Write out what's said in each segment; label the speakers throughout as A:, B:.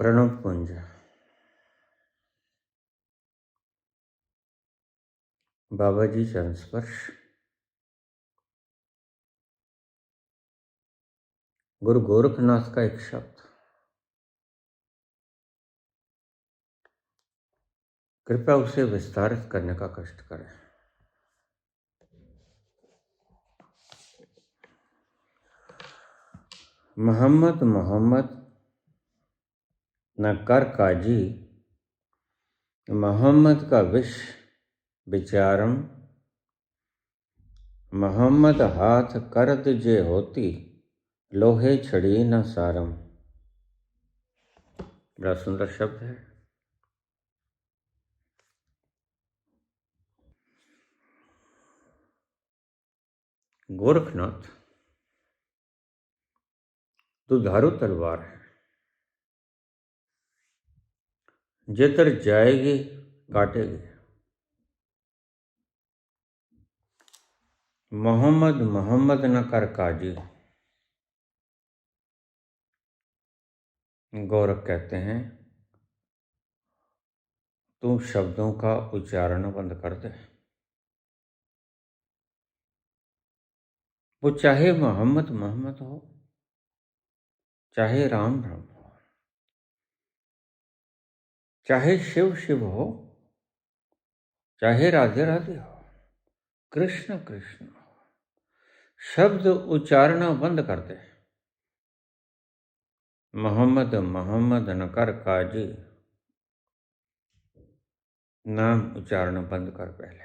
A: प्रणव पुंज। बाबा जी चरण स्पर्श। गुरु गोरखनाथ का एक शब्द, कृपया उसे विस्तारित करने का कष्ट करें। मोहम्मद मोहम्मद न कर काजी, मोहम्मद का विष विचारम, मोहम्मद हाथ करद जे होती, लोहे छड़ी न सारम। बड़ा सुंदर शब्द है। गोरखनाथ दुधारू तलवार है, जिधर जाएगी काटेगी। मोहम्मद मोहम्मद न कर काजी। गोरख कहते हैं तू शब्दों का उच्चारण बंद कर दे। वो चाहे मोहम्मद मोहम्मद हो, चाहे राम राम हो, चाहे शिव शिव हो, चाहे राधे राधे हो, कृष्ण कृष्ण हो, शब्द उच्चारण बंद कर दे। मोहम्मद मोहम्मद न कर काजी, नाम उच्चारण बंद कर पहले।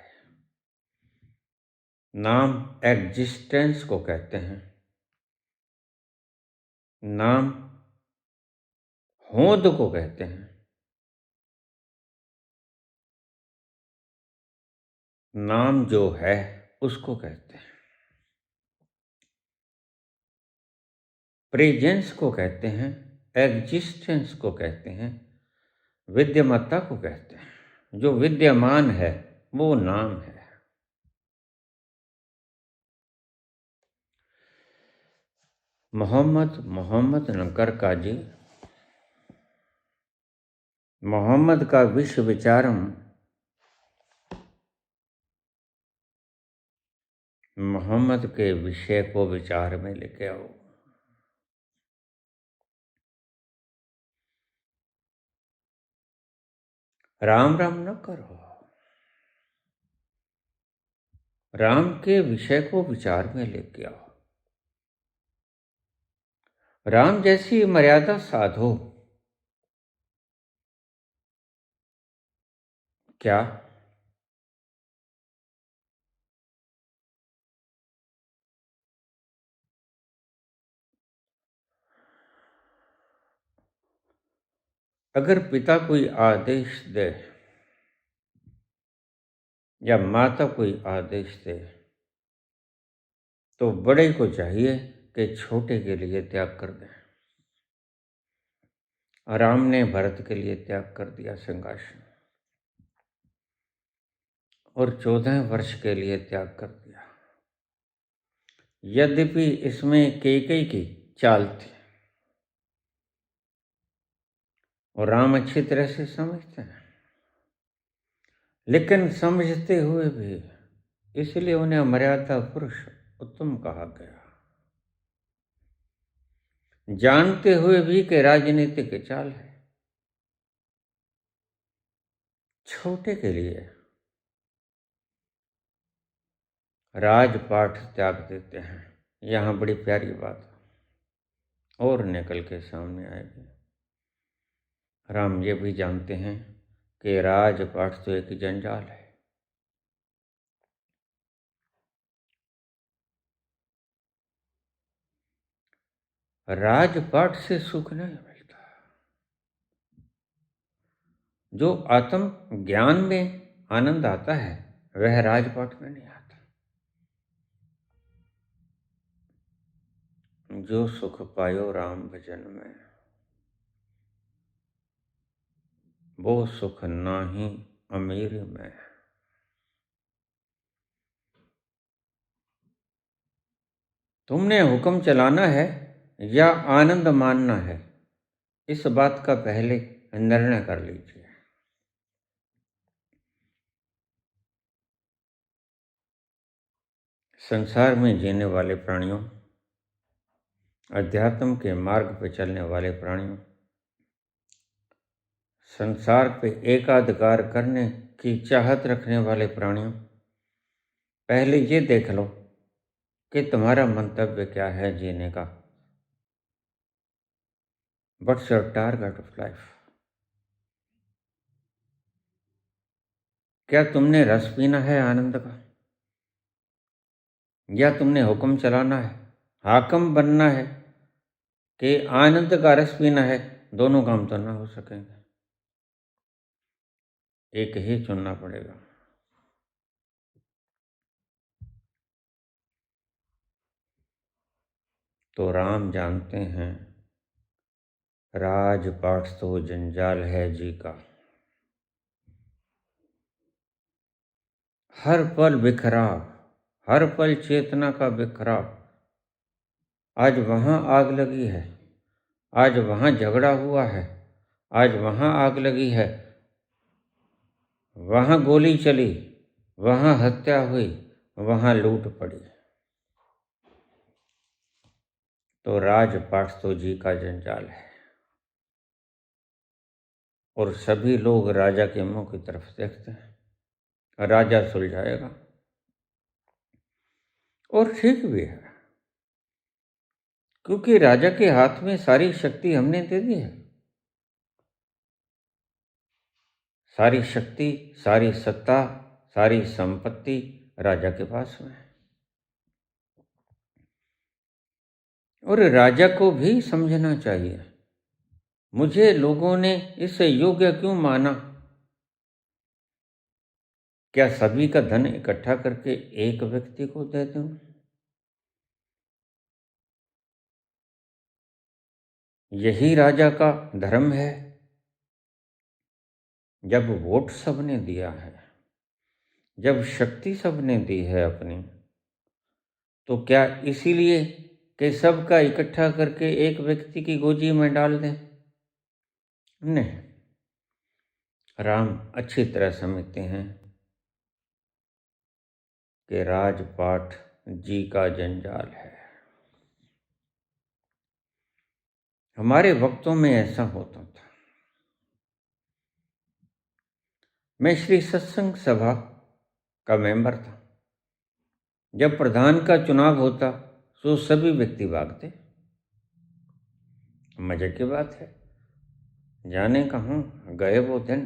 A: नाम एग्जिस्टेंस को कहते हैं, नाम होंद को कहते हैं, नाम जो है उसको कहते हैं, प्रेजेंस को कहते हैं, एग्जिस्टेंस को कहते हैं, विद्यमत्ता को कहते हैं। जो विद्यमान है वो नाम है। मोहम्मद मोहम्मद न कर काजी, मोहम्मद का विश्व विचारम, मोहम्मद के विषय को विचार में लेके आओ। राम राम न करो, राम के विषय को विचार में लेके आओ। राम जैसी मर्यादा साधो। क्या अगर पिता कोई आदेश दे या माता कोई आदेश दे तो बड़े को चाहिए कि छोटे के लिए त्याग कर दे। राम ने भरत के लिए त्याग कर दिया सिंहासन और 14 वर्ष के लिए त्याग कर दिया। यद्यपि इसमें कैकेयी की चाल थी और राम अच्छी तरह से समझते हैं, लेकिन समझते हुए भी इसलिए उन्हें मर्यादा पुरुष उत्तम कहा गया। जानते हुए भी कि राजनीतिक चाल है, छोटे के लिए राजपाट त्याग देते हैं। यहाँ बड़ी प्यारी बात और निकल के सामने आएगी। राम ये भी जानते हैं कि राजपाट तो एक जंजाल है। राजपाट से सुख नहीं मिलता। जो आत्म ज्ञान में आनंद आता है वह राजपाट में नहीं आता। जो सुख पायो राम भजन में, वो सुख नाही अमीर में। तुमने हुक्म चलाना है या आनंद मानना है, इस बात का पहले निर्णय कर लीजिए। संसार में जीने वाले प्राणियों, अध्यात्म के मार्ग पर चलने वाले प्राणियों, संसार पे एकाधिकार करने की चाहत रखने वाले प्राणियों, पहले ये देख लो कि तुम्हारा मंतव्य क्या है जीने का। What's your target of life? क्या तुमने रस पीना है आनंद का, या तुमने हुक्म चलाना है, हाकिम बनना है, कि आनंद का रस पीना है? दोनों काम तो ना हो सकेंगे, एक ही चुनना पड़ेगा। तो राम जानते हैं, राजपाट तो जंजाल है जी का। हर पल बिखराव, हर पल चेतना का बिखराव। आज वहां आग लगी है, आज वहां झगड़ा हुआ है, आज वहां आग लगी है, वहां गोली चली, वहां हत्या हुई, वहां लूट पड़ी। तो राजपाट तो जी का जंजाल है, और सभी लोग राजा के मुंह की तरफ देखते हैं। राजा सुलझाएगा, और ठीक भी है, क्योंकि राजा के हाथ में सारी शक्ति हमने दे दी है। सारी शक्ति, सारी सत्ता, सारी संपत्ति राजा के पास में है। और राजा को भी समझना चाहिए, मुझे लोगों ने इस योग्य क्यों माना? क्या सभी का धन इकट्ठा करके एक व्यक्ति को दे दूं? यही राजा का धर्म है? जब वोट सबने दिया है, जब शक्ति सबने दी है अपनी, तो क्या इसीलिए कि सबका इकट्ठा करके एक व्यक्ति की गोजी में डाल दें? नहीं, राम अच्छी तरह समझते हैं कि राजपाट जी का जंजाल है। हमारे वक्तों में ऐसा होता था। मैं श्री सत्संग सभा का मेंबर था। जब प्रधान का चुनाव होता तो सभी व्यक्ति भागते। मजे की बात है, जाने कहाँ गए वो दिन।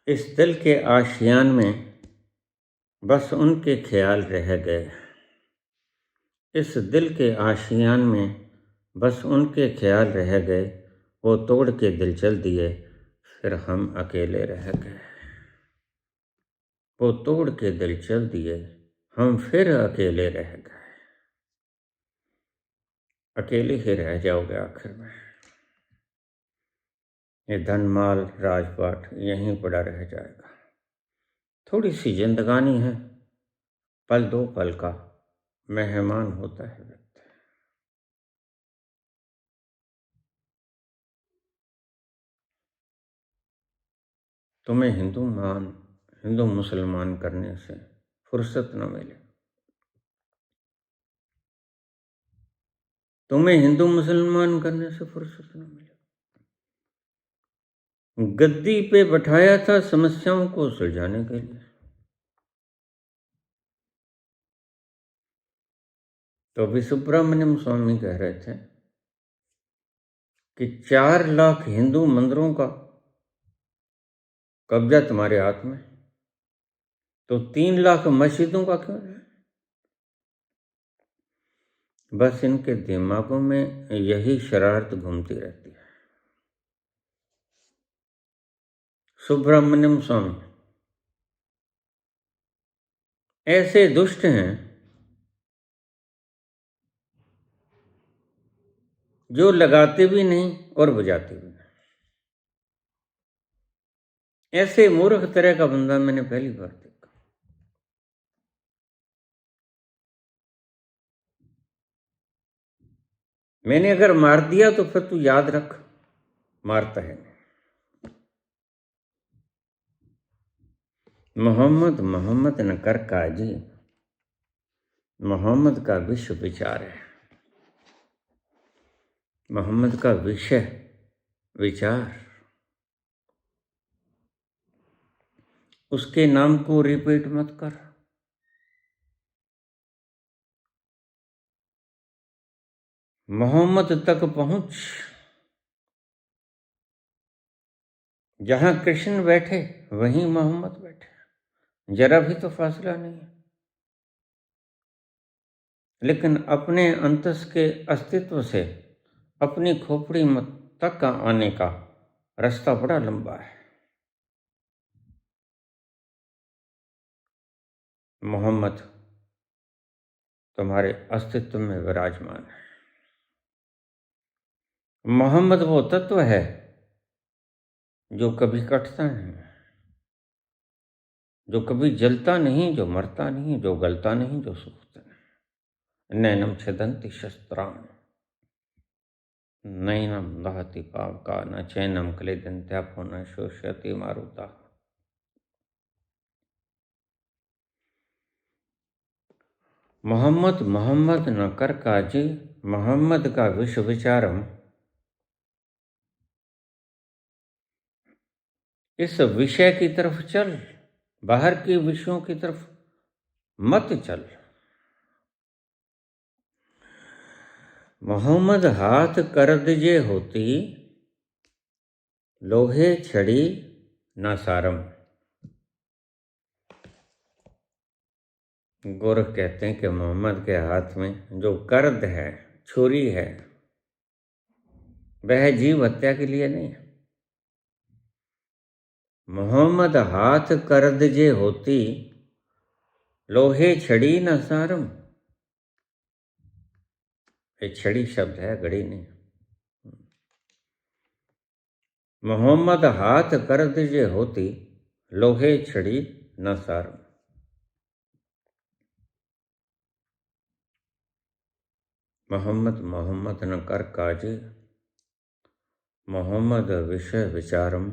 A: इस दिल के आशियान में बस उनके ख्याल रह गए। इस दिल के आशियान में बस उनके ख्याल रह गए। वो तोड़ के दिल चल दिए, फिर हम अकेले रह गए। वो तोड़ के दिल चल दिए, हम फिर अकेले रह गए। अकेले ही रह जाओगे आखिर में। ये धन माल राजपाट यहीं पड़ा रह जाएगा। थोड़ी सी जिंदगानी है, पल दो पल का मेहमान होता है व्यक्ति। तुम्हें हिंदू मुसलमान करने से फुर्सत न मिले। तुम्हें हिंदू मुसलमान करने से फुर्सत न मिले। गद्दी पे बैठाया था समस्याओं को सुलझाने के लिए। तो अभी सुब्रमण्यम स्वामी कह रहे थे कि 4 लाख हिंदू मंदिरों का कब्जा तुम्हारे हाथ में, तो 3 लाख मस्जिदों का क्यों है? बस इनके दिमागों में यही शरारत घूमती रहती है। सुब्रमण्यम स्वामी ऐसे दुष्ट हैं जो लगाते भी नहीं और बजाते भी नहीं। ऐसे मूर्ख तरह का बंदा मैंने पहली बार देखा। मैंने अगर मार दिया तो फिर तू याद रख, मारता है। मोहम्मद मोहम्मद न कर काजी, मोहम्मद का विश्व विचार है। मोहम्मद का विषय विचार, उसके नाम को रिपीट मत कर। मोहम्मद तक पहुंच, जहां कृष्ण बैठे वहीं मोहम्मद बैठे, जरा भी तो फासला नहीं है। लेकिन अपने अंतस के अस्तित्व से अपनी खोपड़ी तक का आने का रास्ता बड़ा लंबा है। मोहम्मद तुम्हारे अस्तित्व में विराजमान है। मोहम्मद वो तत्व है जो कभी कटता नहीं, जो कभी जलता नहीं, जो मरता नहीं, जो गलता नहीं, जो सूखता नहीं। नैनम छिदन्ति शस्त्राणि, नैनम दहति पावका, न चैनम क्लेदन्त्यापो न शोष्यति मारुता। मोहम्मद मोहम्मद न कर काजी, मोहम्मद का विश्व विचारम। इस विषय की तरफ चल, बाहर के विषयों की तरफ मत चल। मोहम्मद हाथ कर दीजे होती, लोहे छड़ी न सारम। गोरख कहते हैं कि मोहम्मद के हाथ में जो कर्द है, छुरी है, वह जीव हत्या के लिए नहीं है। मोहम्मद हाथ कर्द जे होती, लोहे छड़ी न सारम। ये छड़ी शब्द है, घड़ी नहीं। मोहम्मद हाथ कर्द जे होती, लोहे छड़ी न सारम। मोहम्मद मोहम्मद न कर काजी, मोहम्मद विषय विचारम।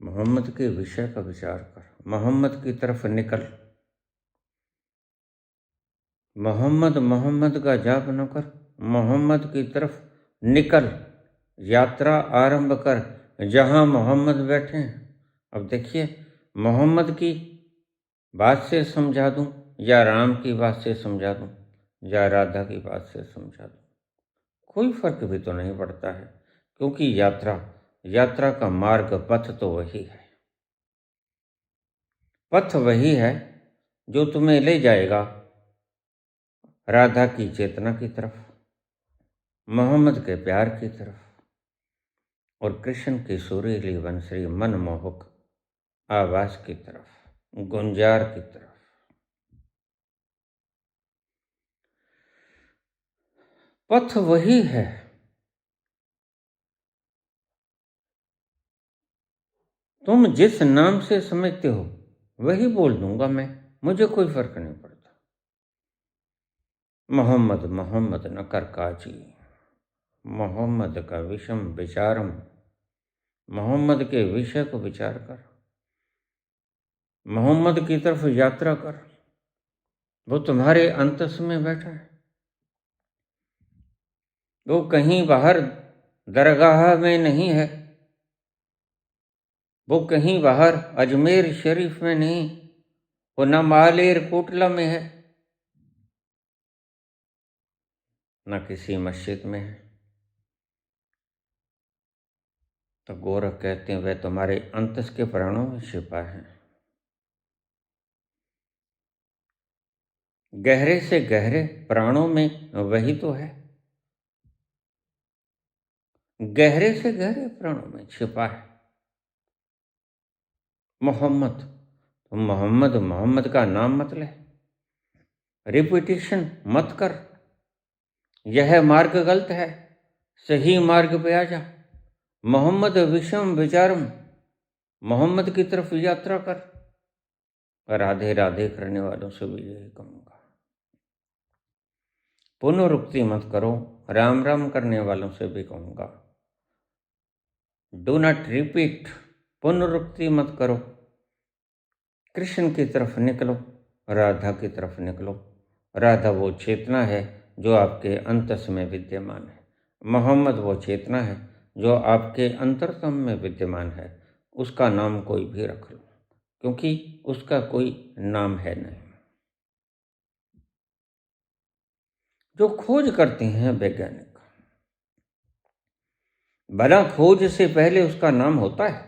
A: मोहम्मद के विषय का विचार कर, मोहम्मद की तरफ निकल। मोहम्मद मोहम्मद का जाप न कर, मोहम्मद की तरफ निकल, यात्रा आरंभ कर जहां मोहम्मद बैठे हैं। अब देखिए, मोहम्मद की बात से समझा दूं या राम की बात से समझा दूं या राधा की बात से समझा दूं, कोई फर्क भी तो नहीं पड़ता है, क्योंकि यात्रा का मार्ग, पथ तो वही है। पथ वही है जो तुम्हें ले जाएगा राधा की चेतना की तरफ, मोहम्मद के प्यार की तरफ और कृष्ण की सुरीली बंसरी मनमोहक आवाज की तरफ, गुंजार की तरफ। पथ वही है। तुम जिस नाम से समझते हो वही बोल दूंगा मैं, मुझे कोई फर्क नहीं पड़ता। मोहम्मद मोहम्मद न कर काजी, मोहम्मद का विषम विचारम। मोहम्मद के विषय को विचार कर, मोहम्मद की तरफ यात्रा कर। वो तुम्हारे अंतस में बैठा है, वो कहीं बाहर दरगाह में नहीं है, वो कहीं बाहर अजमेर शरीफ में नहीं, वो न मालेर कोटला में है, न किसी मस्जिद में है। तो गोरख कहते हैं वह तुम्हारे अंतस के प्राणों में छिपा है। गहरे से गहरे प्राणों में वही तो है, गहरे से गहरे प्राणों में छिपा है मोहम्मद। तो मोहम्मद मोहम्मद का नाम मत ले, रिपीटिशन मत कर। यह मार्ग गलत है, सही मार्ग पे आ जा। मोहम्मद विषम विचारम, मोहम्मद की तरफ यात्रा कर। राधे राधे करने वालों से भी यही कहूँगा। पुनरुक्ति मत करो, राम राम करने वालों से भी कहूँगा। डू नॉट रिपीट, पुनरुक्ति मत करो। कृष्ण की तरफ निकलो, राधा की तरफ निकलो। राधा वो चेतना है जो आपके अंतस में विद्यमान है। मोहम्मद वो चेतना है जो आपके अंतरतम में विद्यमान है। उसका नाम कोई भी रख लो, क्योंकि उसका कोई नाम है नहीं। जो खोज करते हैं वैज्ञानिक, भला खोज से पहले उसका नाम होता है?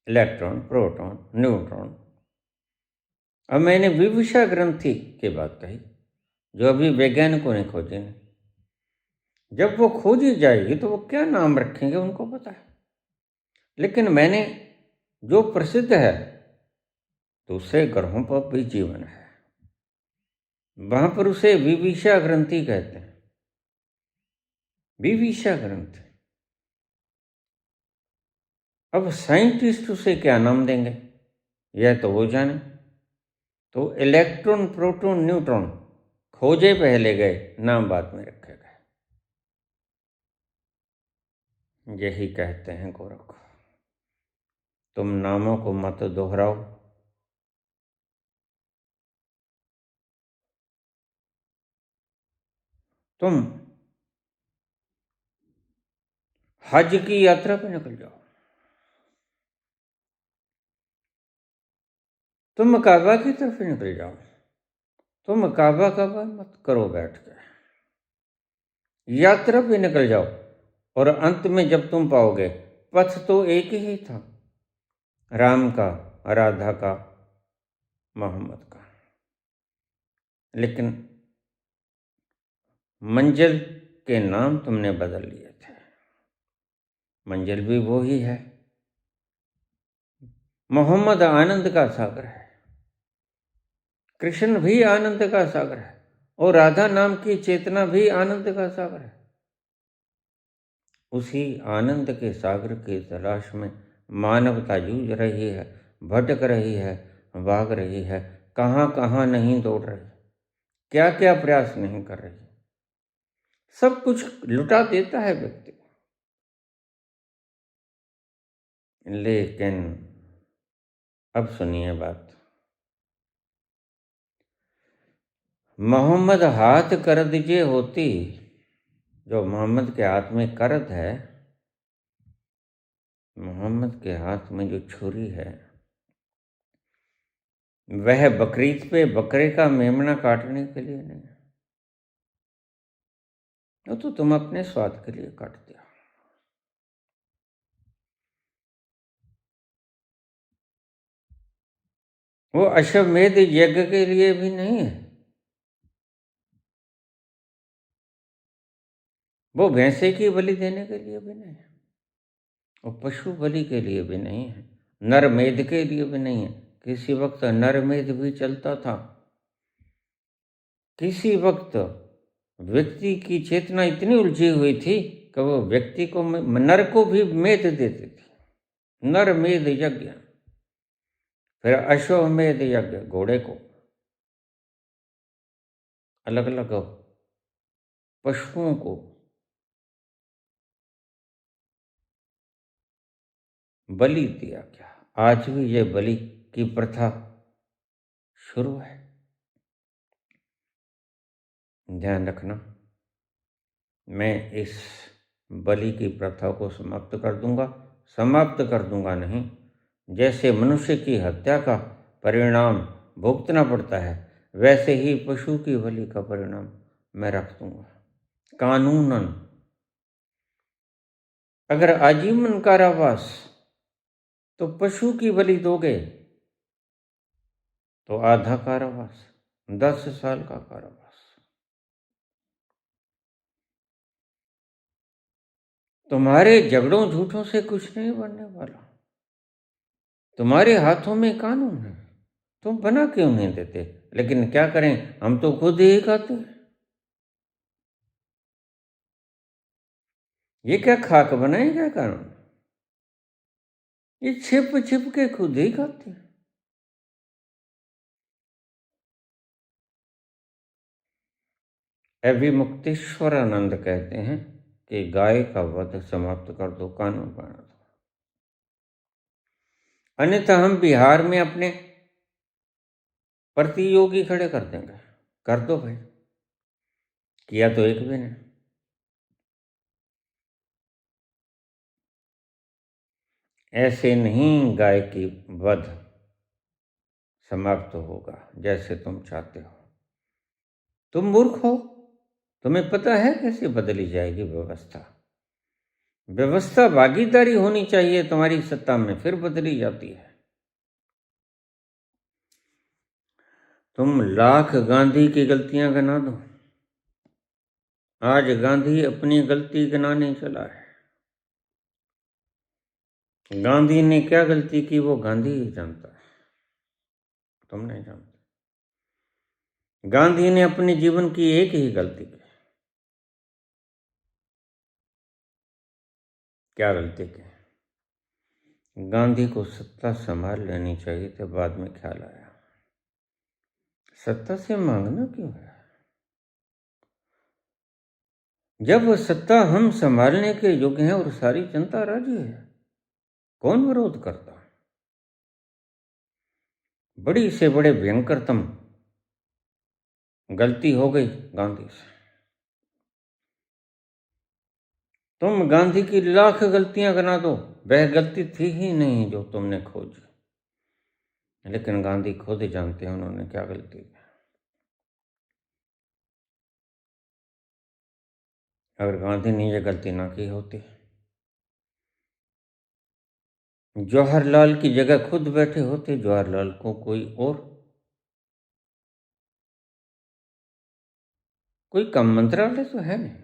A: Electron, proton, neutron. अब मैंने विविशा ग्रंथि की बात कही, जो अभी वैज्ञानिकों ने खोजी नहीं। जब वो खोजी जाएगी तो वो क्या नाम रखेंगे उनको पता है। लेकिन मैंने जो प्रसिद्ध है, दूसरे ग्रहों पर भी जीवन है, वहां पर उसे विविशा ग्रंथि कहते हैं। विविशा ग्रंथि। अब साइंटिस्ट उसे क्या नाम देंगे, यह तो वो जाने। तो इलेक्ट्रॉन, प्रोटॉन, न्यूट्रॉन खोजे पहले गए, नाम बाद में रखे गए। यही कहते हैं गोरख, तुम नामों को मत दोहराओ। तुम हज की यात्रा पे निकल जाओ। तुम काबा की तरफ निकल जाओ। तुम काबा काबा मत करो बैठ के, यात्रा पे निकल जाओ। और अंत में जब तुम पाओगे, पथ तो एक ही था, राम का, राधा का, मोहम्मद का। लेकिन मंजिल के नाम तुमने बदल लिए थे। मंजिल भी वो ही है। मोहम्मद आनंद का सागर है, कृष्ण भी आनंद का सागर है, और राधा नाम की चेतना भी आनंद का सागर है। उसी आनंद के सागर की तलाश में मानवता जूझ रही है, भटक रही है, भाग रही है, कहाँ कहाँ नहीं दौड़ रही, क्या क्या प्रयास नहीं कर रही। सब कुछ लुटा देता है व्यक्ति, लेकिन अब सुनिए बात। मोहम्मद हाथ कर दीजिए होती, जो मोहम्मद के हाथ में करद है, मोहम्मद के हाथ में जो छुरी है, वह बकरीद पे बकरे का मेमना काटने के लिए नहीं, वो तो तुम अपने स्वाद के लिए काट दिया। वो अश्वमेध यज्ञ के लिए भी नहीं है, वो भैंसे की बलि देने के लिए भी नहीं है, वो पशु बलि के लिए भी नहीं है, नरमेध के लिए भी नहीं है। किसी वक्त नरमेध भी चलता था। किसी वक्त व्यक्ति की चेतना इतनी उलझी हुई थी कि वो व्यक्ति को, नर को भी मेध देती थी। नरमेध यज्ञ, फिर अश्वमेध यज्ञ, घोड़े को, अलग अलग पशुओं को बलि दिया गया। आज भी ये बलि की प्रथा शुरू है। ध्यान रखना, मैं इस बलि की प्रथा को समाप्त कर दूंगा। समाप्त कर दूंगा नहीं, जैसे मनुष्य की हत्या का परिणाम भुगतना पड़ता है, वैसे ही पशु की बलि का परिणाम मैं रख दूंगा कानूनन। अगर आजीवन कारावास, तो पशु की बलि दोगे तो आधा कारावास, 10 साल का कारावास। तुम्हारे झगड़ों झूठों से कुछ नहीं बनने वाला। तुम्हारे हाथों में कानून है, तुम बना क्यों नहीं देते? लेकिन क्या करें, हम तो खुद ही खाते हैं। ये क्या खाक बनाए क्या कानून? ये छिप छिप के खुद ही खाते हैं। अभिमुक्तेश्वरानंद कहते हैं कि गाय का वध समाप्त कर दो, कानून बना दो, अन्यथा हम बिहार में अपने प्रतियोगी खड़े कर देंगे। कर दो भाई, किया तो एक भी नहीं। ऐसे नहीं गाय की वध समाप्त होगा जैसे तुम चाहते हो। तुम मूर्ख हो, तुम्हें पता है कैसे बदली जाएगी व्यवस्था। व्यवस्था भागीदारी होनी चाहिए तुम्हारी सत्ता में, फिर बदली जाती है। तुम लाख गांधी की गलतियां गिना दो, आज गांधी अपनी गलती गिनाने चला है। गांधी ने क्या गलती की वो गांधी ही जानता है, तुम नहीं जानते। गांधी ने अपने जीवन की एक ही गलती की। क्या गलती की? गांधी को सत्ता संभाल लेनी चाहिए थी, बाद में ख्याल आया सत्ता से मांगना क्यों है। जब सत्ता हम संभालने के योग्य हैं और सारी जनता राजी है, कौन विरोध करता। बड़ी से बड़े भयंकरतम गलती हो गई गांधी से। तुम गांधी की लाख गलतियां गिना दो, वह गलती थी ही नहीं जो तुमने खोजी। लेकिन गांधी खुद जानते हैं उन्होंने क्या गलती की। अगर गांधी ने यह गलती ना की होती, जवाहरलाल की जगह खुद बैठे होते, जवाहरलाल को कोई कम मंत्रालय तो है नहीं।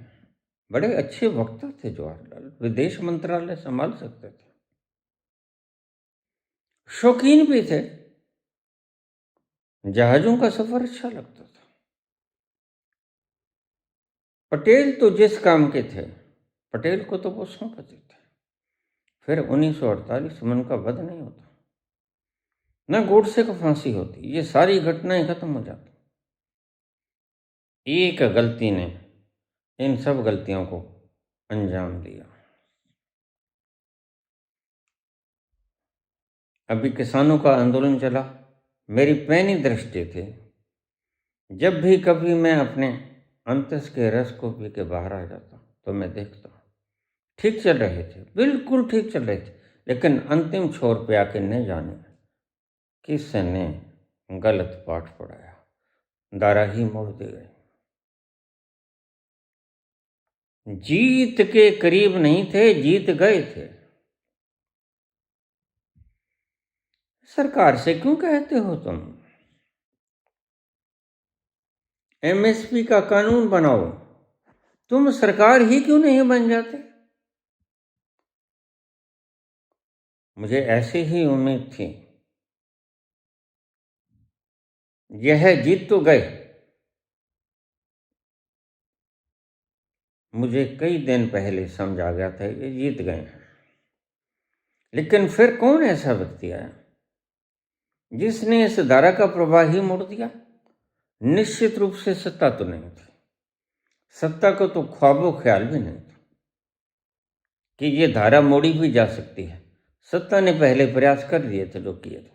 A: बड़े अच्छे वक्ता थे जवाहरलाल, विदेश मंत्रालय संभाल सकते थे, शौकीन भी थे, जहाजों का सफर अच्छा लगता था। पटेल तो जिस काम के थे, पटेल को तो वो सौंपते थे। फिर 1948 में उनका वध नहीं होता, न गोडसे को फांसी होती, ये सारी घटनाएं खत्म हो जाती। एक गलती ने इन सब गलतियों को अंजाम दिया। अभी किसानों का आंदोलन चला, मेरी पैनी दृष्टि थी, जब भी कभी मैं अपने अंतस के रस को पी के बाहर आ जाता तो मैं देखता ठीक चल रहे थे, बिल्कुल ठीक चल रहे थे, लेकिन अंतिम छोर पे आके न जाने किसने गलत पाठ पढ़ाया, दारा ही मोड़ दे गए। जीत के करीब नहीं थे, जीत गए थे। सरकार से क्यों कहते हो तुम? एमएसपी का कानून बनाओ, तुम सरकार ही क्यों नहीं बन जाते? मुझे ऐसी ही उम्मीद थी। यह जीत तो गए, मुझे कई दिन पहले समझ आ गया था ये जीत गए हैं। लेकिन फिर कौन ऐसा व्यक्ति आया जिसने इस धारा का प्रवाह ही मोड़ दिया? निश्चित रूप से सत्ता तो नहीं थी, सत्ता को तो ख्वाबो ख्याल भी नहीं था कि ये धारा मोड़ी भी जा सकती है। सत्ता ने पहले प्रयास कर दिए थे जो किए थे।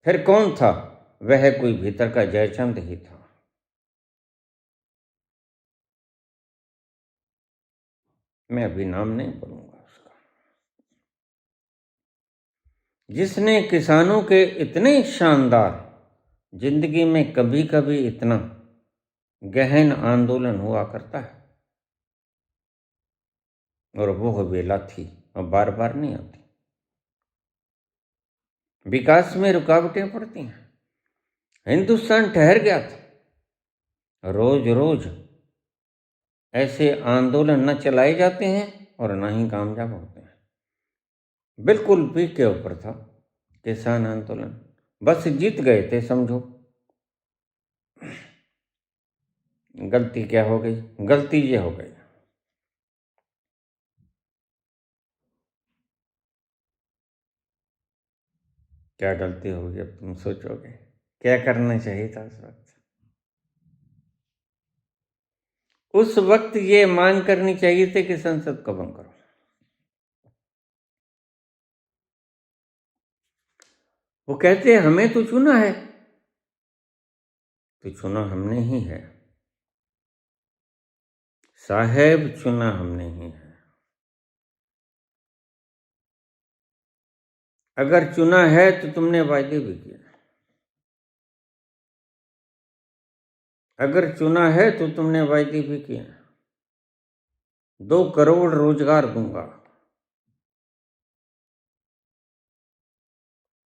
A: फिर कौन था? वह कोई भीतर का जयचंद ही था। मैं अभी नाम नहीं बोलूंगा उसका, जिसने किसानों के इतने शानदार, जिंदगी में कभी कभी इतना गहन आंदोलन हुआ करता है, और वो बेला थी और बार बार नहीं आती। विकास में रुकावटें पड़ती हैं। हिंदुस्तान ठहर गया था, रोज रोज ऐसे आंदोलन न चलाए जाते हैं और न ही कामयाब होते हैं। बिल्कुल पीक के ऊपर था किसान आंदोलन, बस जीत गए थे समझो। गलती क्या हो गई? गलती ये हो गई क्या गलती होगी अब तुम सोचोगे, क्या करना चाहिए था उस वक्त ये मांग करनी चाहिए थी कि संसद को भंग करो। वो कहते हैं हमें तो चुना है, तो चुना हमने ही है साहेब, चुना हमने ही है। अगर चुना है तो तुमने वायदे भी किए, अगर चुना है तो तुमने वायदे भी किए। 2 करोड़ रोजगार दूंगा,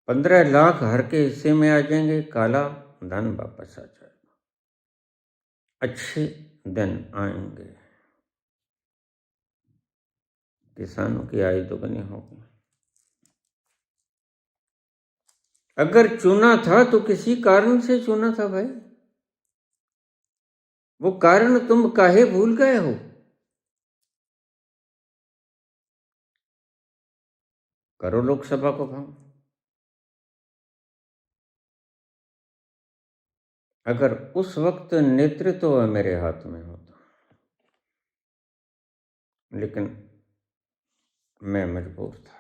A: 15 लाख हर के हिस्से में आ जाएंगे, काला धन वापस आ जाएगा, अच्छे दिन आएंगे, किसानों की आय दोगुनी होगी। अगर चुना था तो किसी कारण से चुना था भाई, वो कारण तुम काहे भूल गए हो? करो लोकसभा को भंग। अगर उस वक्त नेतृत्व मेरे हाथ में होता, लेकिन मैं मजबूर था,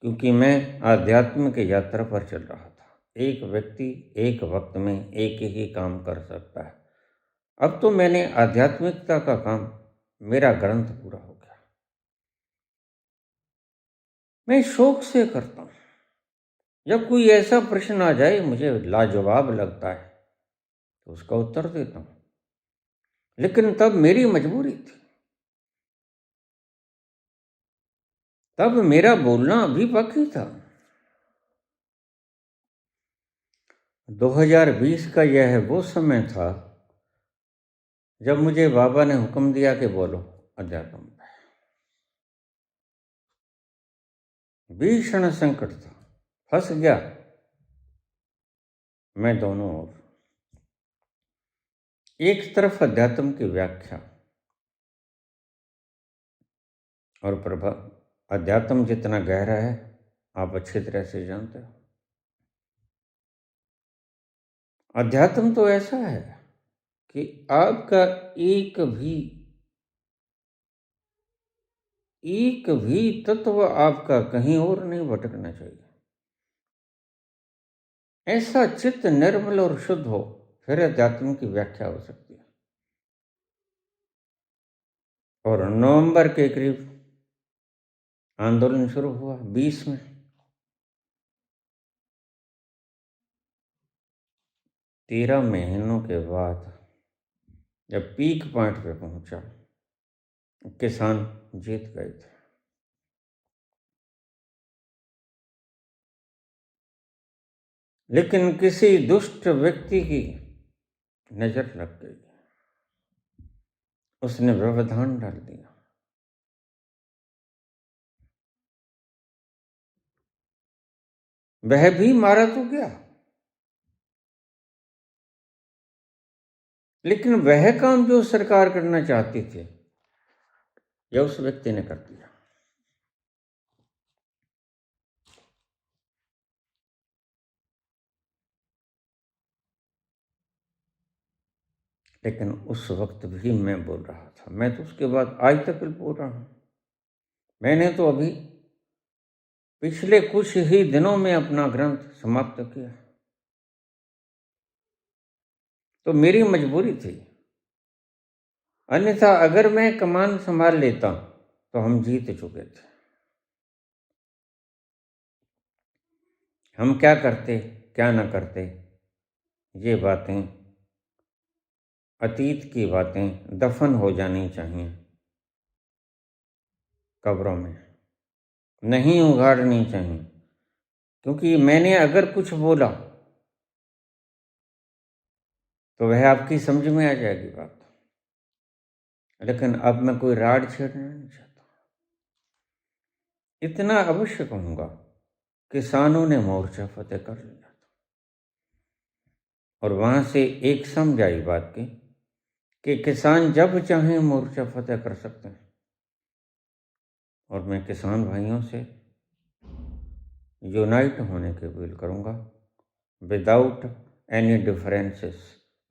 A: क्योंकि मैं आध्यात्म की यात्रा पर चल रहा था। एक व्यक्ति एक वक्त में एक ही काम कर सकता है। अब तो मैंने आध्यात्मिकता का काम, मेरा ग्रंथ पूरा हो गया, मैं शौक से करता हूं। जब कोई ऐसा प्रश्न आ जाए मुझे लाजवाब लगता है तो उसका उत्तर देता हूं, लेकिन तब मेरी मजबूरी थी, तब मेरा बोलना अभी बाकी था। 2020 का यह वो समय था जब मुझे बाबा ने हुक्म दिया कि बोलो अध्यात्म पे। भीषण संकट था, फंस गया मैं दोनों ओर। एक तरफ अध्यात्म की व्याख्या और प्रभाव, अध्यात्म जितना गहरा है आप अच्छी तरह से जानते हो। अध्यात्म तो ऐसा है कि आपका एक भी तत्व आपका कहीं और नहीं भटकना चाहिए। ऐसा चित्त निर्मल और शुद्ध हो, फिर अध्यात्म की व्याख्या हो सकती है। और नवंबर के करीब आंदोलन शुरू हुआ 20 में। 13 महीनों के बाद जब पीक पॉइंट पे पहुंचा, किसान जीत गए थे। लेकिन किसी दुष्ट व्यक्ति की नजर लग गई, उसने व्यवधान डाल दिया। वह भी मारा तो गया, लेकिन वह काम जो सरकार करना चाहती थी यह उस व्यक्ति ने कर दिया। लेकिन उस वक्त भी मैं बोल रहा था, मैं तो उसके बाद आज तक बोल रहा हूं। मैंने तो अभी पिछले कुछ ही दिनों में अपना ग्रंथ समाप्त किया, तो मेरी मजबूरी थी। अन्यथा अगर मैं कमान संभाल लेता तो हम जीत चुके थे। हम क्या करते क्या ना करते, ये बातें अतीत की बातें दफन हो जानी चाहिए, कब्रों में नहीं उगाड़नी चाहिए। क्योंकि मैंने अगर कुछ बोला तो वह आपकी समझ में आ जाएगी बात, लेकिन अब मैं कोई राड छेड़ना नहीं चाहता। इतना अवश्य कहूंगा, किसानों ने मोर्चा फतेह कर लिया था, और वहां से एक समझ आई बात की कि किसान जब चाहे मोर्चा फतेह कर सकते हैं। और मैं किसान भाइयों से यूनाइट होने की अपील करूँगा, विदाउट एनी डिफरेंसेस।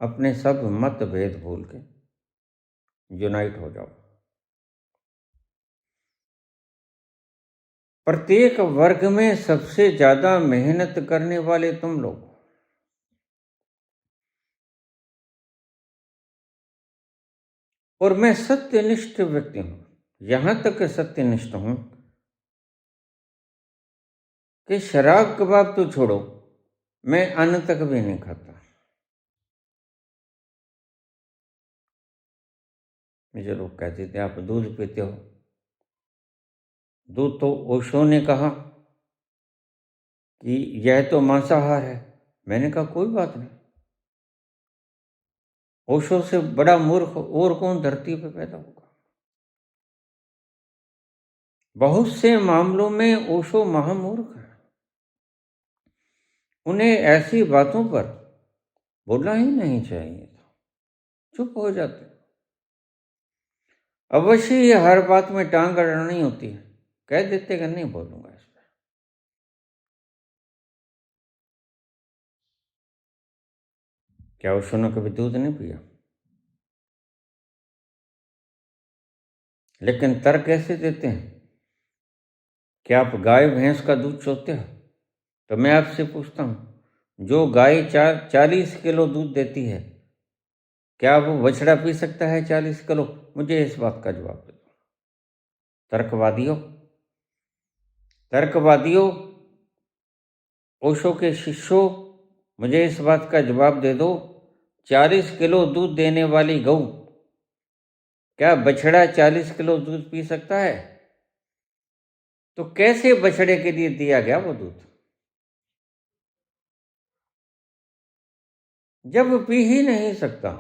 A: अपने सब मतभेद भूल के यूनाइट हो जाओ। प्रत्येक वर्ग में सबसे ज़्यादा मेहनत करने वाले तुम लोग, और मैं सत्यनिष्ठ व्यक्ति हूँ। यहाँ तक सत्यनिष्ठ हूँ कि शराब कबाब तो छोड़ो, मैं अन्न तक भी नहीं खाता। मुझे लोग कहते थे आप दूध पीते हो। दूध तो ओशो ने कहा कि यह तो मांसाहार है। मैंने कहा कोई बात नहीं, ओशो से बड़ा मूर्ख और कौन धरती पर पैदा होगा। बहुत से मामलों में ओशो महामूर्ख है। उन्हें ऐसी बातों पर बोलना ही नहीं चाहिए था, चुप हो जाते। अवश्य ही हर बात में टांग अड़ानी होती है, कह देते कि नहीं बोलूंगा इस पर। क्या ओशो ने कभी दूध नहीं पिया? लेकिन तर्क कैसे देते हैं? क्या आप गाय भैंस का दूध चोते हो? तो मैं आपसे पूछता हूँ, जो गाय 40 किलो दूध देती है, क्या वो बछड़ा पी सकता है 40 किलो? मुझे इस बात का जवाब दो। तर्कवादियों, तर्कवादियों, ओशो के शिष्यों, मुझे इस बात का जवाब दे दो। 40 किलो दूध देने वाली गऊ, क्या बछड़ा 40 किलो दूध पी सकता है? तो कैसे बछड़े के लिए दिया गया वो दूध? जब पी ही नहीं सकता,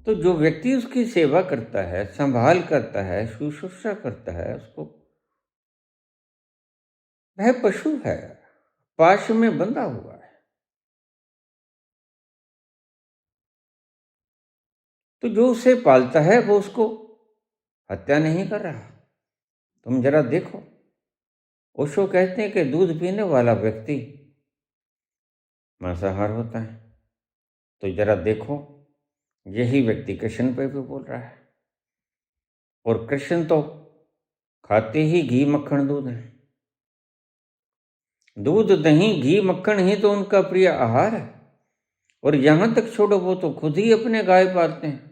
A: तो जो व्यक्ति उसकी सेवा करता है, संभाल करता है, शुश्रूषा करता है, उसको, वह पशु है, पाश में बंधा हुआ है। तो जो उसे पालता है वो उसको हत्या नहीं कर रहा। तुम जरा देखो, ओशो कहते हैं कि दूध पीने वाला व्यक्ति मांसाहार होता है। तो जरा देखो, यही व्यक्ति कृष्ण पे भी बोल रहा है, और कृष्ण तो खाते ही घी मक्खन दूध है। दूध दही घी मक्खन ही तो उनका प्रिय आहार है। और यहां तक छोड़ो, वो तो खुद ही अपने गाय पालते हैं।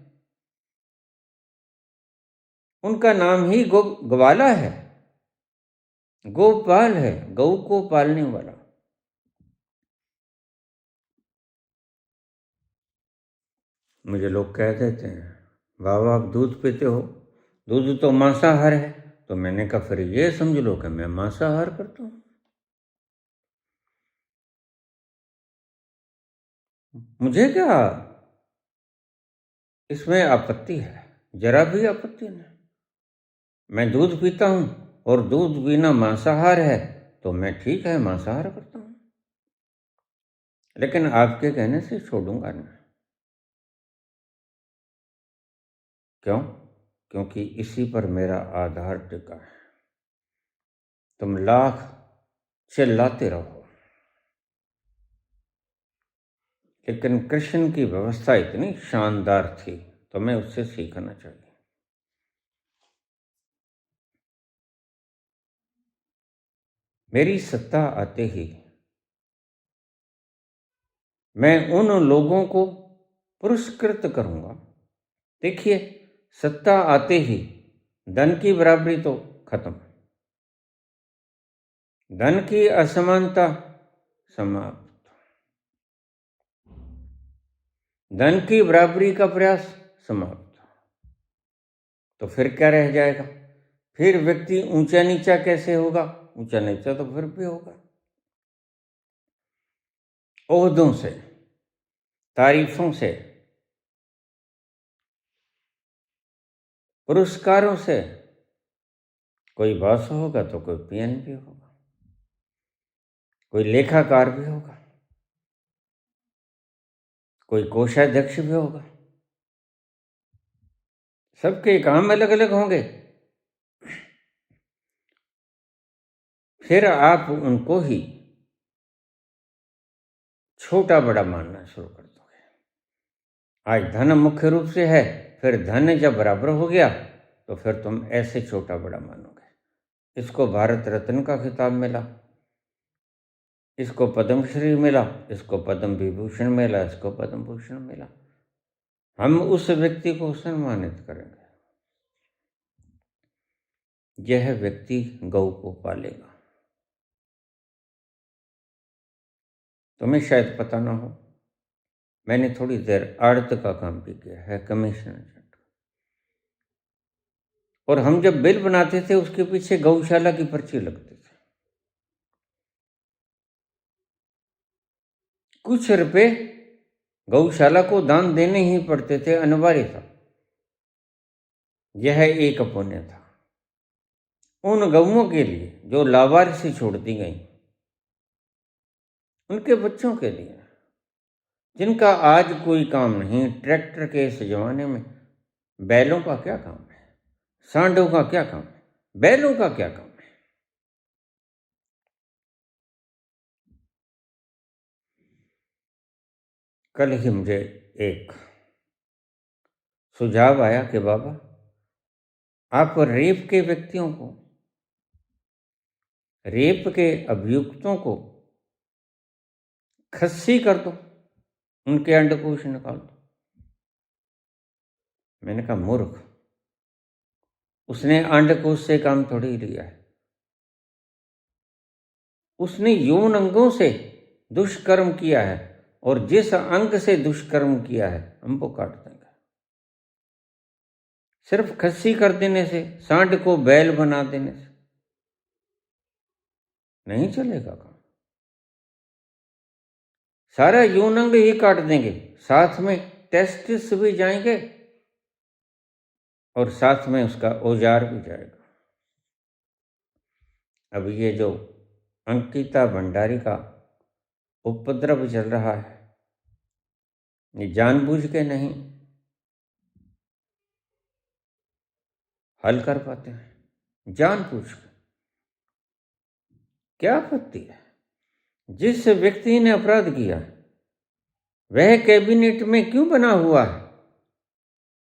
A: उनका नाम ही ग्वाला है, गोपाल है, गौ को पालने वाला। मुझे लोग कह देते हैं, बाबा आप दूध पीते हो, दूध तो मांसाहार है। तो मैंने कहा फिर ये समझ लो कि मैं मांसाहार करता हूं। मुझे क्या इसमें आपत्ति है? जरा भी आपत्ति नहीं। मैं दूध पीता हूं और दूध पीना मांसाहार है, तो मैं ठीक है मांसाहार करता हूं। लेकिन आपके कहने से छोड़ूंगा नहीं। क्यों? क्योंकि इसी पर मेरा आधार टिका है। तुम लाख चिल्लाते रहो, लेकिन कृष्ण की व्यवस्था इतनी शानदार थी, तो मैं उससे सीखना चाहिए। मेरी सत्ता आते ही मैं उन लोगों को पुरस्कृत करूंगा। देखिए, सत्ता आते ही धन की बराबरी तो खत्म, धन की असमानता समाप्त, धन की बराबरी का प्रयास समाप्त। तो फिर क्या रह जाएगा? फिर व्यक्ति ऊंचा नीचा कैसे होगा? ऊंचा नीचा तो फिर भी होगा, ओहदों से, तारीफों से, पुरस्कारों से। कोई बॉस होगा तो कोई पीएन भी होगा, कोई लेखाकार भी होगा, कोई कोषाध्यक्ष भी होगा। सबके काम अलग अलग होंगे। फिर आप उनको ही छोटा बड़ा मानना शुरू कर दोगे। आज धन मुख्य रूप से है, फिर धन जब बराबर हो गया तो फिर तुम ऐसे छोटा बड़ा मानोगे। इसको भारत रत्न का खिताब मिला, इसको पद्मश्री मिला, इसको पद्म विभूषण मिला, इसको पद्म भूषण मिला। हम उस व्यक्ति को सम्मानित करेंगे, यह व्यक्ति गौ को पालेगा। तुम्हें शायद पता ना हो, मैंने थोड़ी देर आड़त का काम भी किया है, कमीशन एजेंट। और हम जब बिल बनाते थे उसके पीछे गौशाला की पर्ची लगती थी। कुछ रुपए गौशाला को दान देने ही पड़ते थे, अनिवार्य था। यह एक पुण्य था उन गौओं के लिए जो लावारिसी छोड़ दी गई, उनके बच्चों के लिए जिनका आज कोई काम नहीं। ट्रैक्टर के इस जमाने में बैलों का क्या काम है, सांडों का क्या काम है, बैलों का क्या काम है। कल ही मुझे एक सुझाव आया कि बाबा आप रेप के व्यक्तियों को, रेप के अभियुक्तों को खस्सी कर दो, उनके अंडकोश निकाल दो। मैंने कहा मूर्ख, उसने अंडकोश से काम थोड़ी लिया है, उसने यौन अंगों से दुष्कर्म किया है, और जिस अंग से दुष्कर्म किया है हम वो काट देंगे। सिर्फ खस्सी कर देने से, सांड को बैल बना देने से नहीं चलेगा काम। सारा यौन अंग ही काट देंगे, साथ में टेस्टिस भी जाएंगे और साथ में उसका औजार भी जाएगा। अब ये जो अंकिता भंडारी का उपद्रव चल रहा है, ये जानबूझ के नहीं हल कर पाते हैं, जानबूझ के। क्या आपत्ति है? जिस व्यक्ति ने अपराध किया वह कैबिनेट में क्यों बना हुआ है,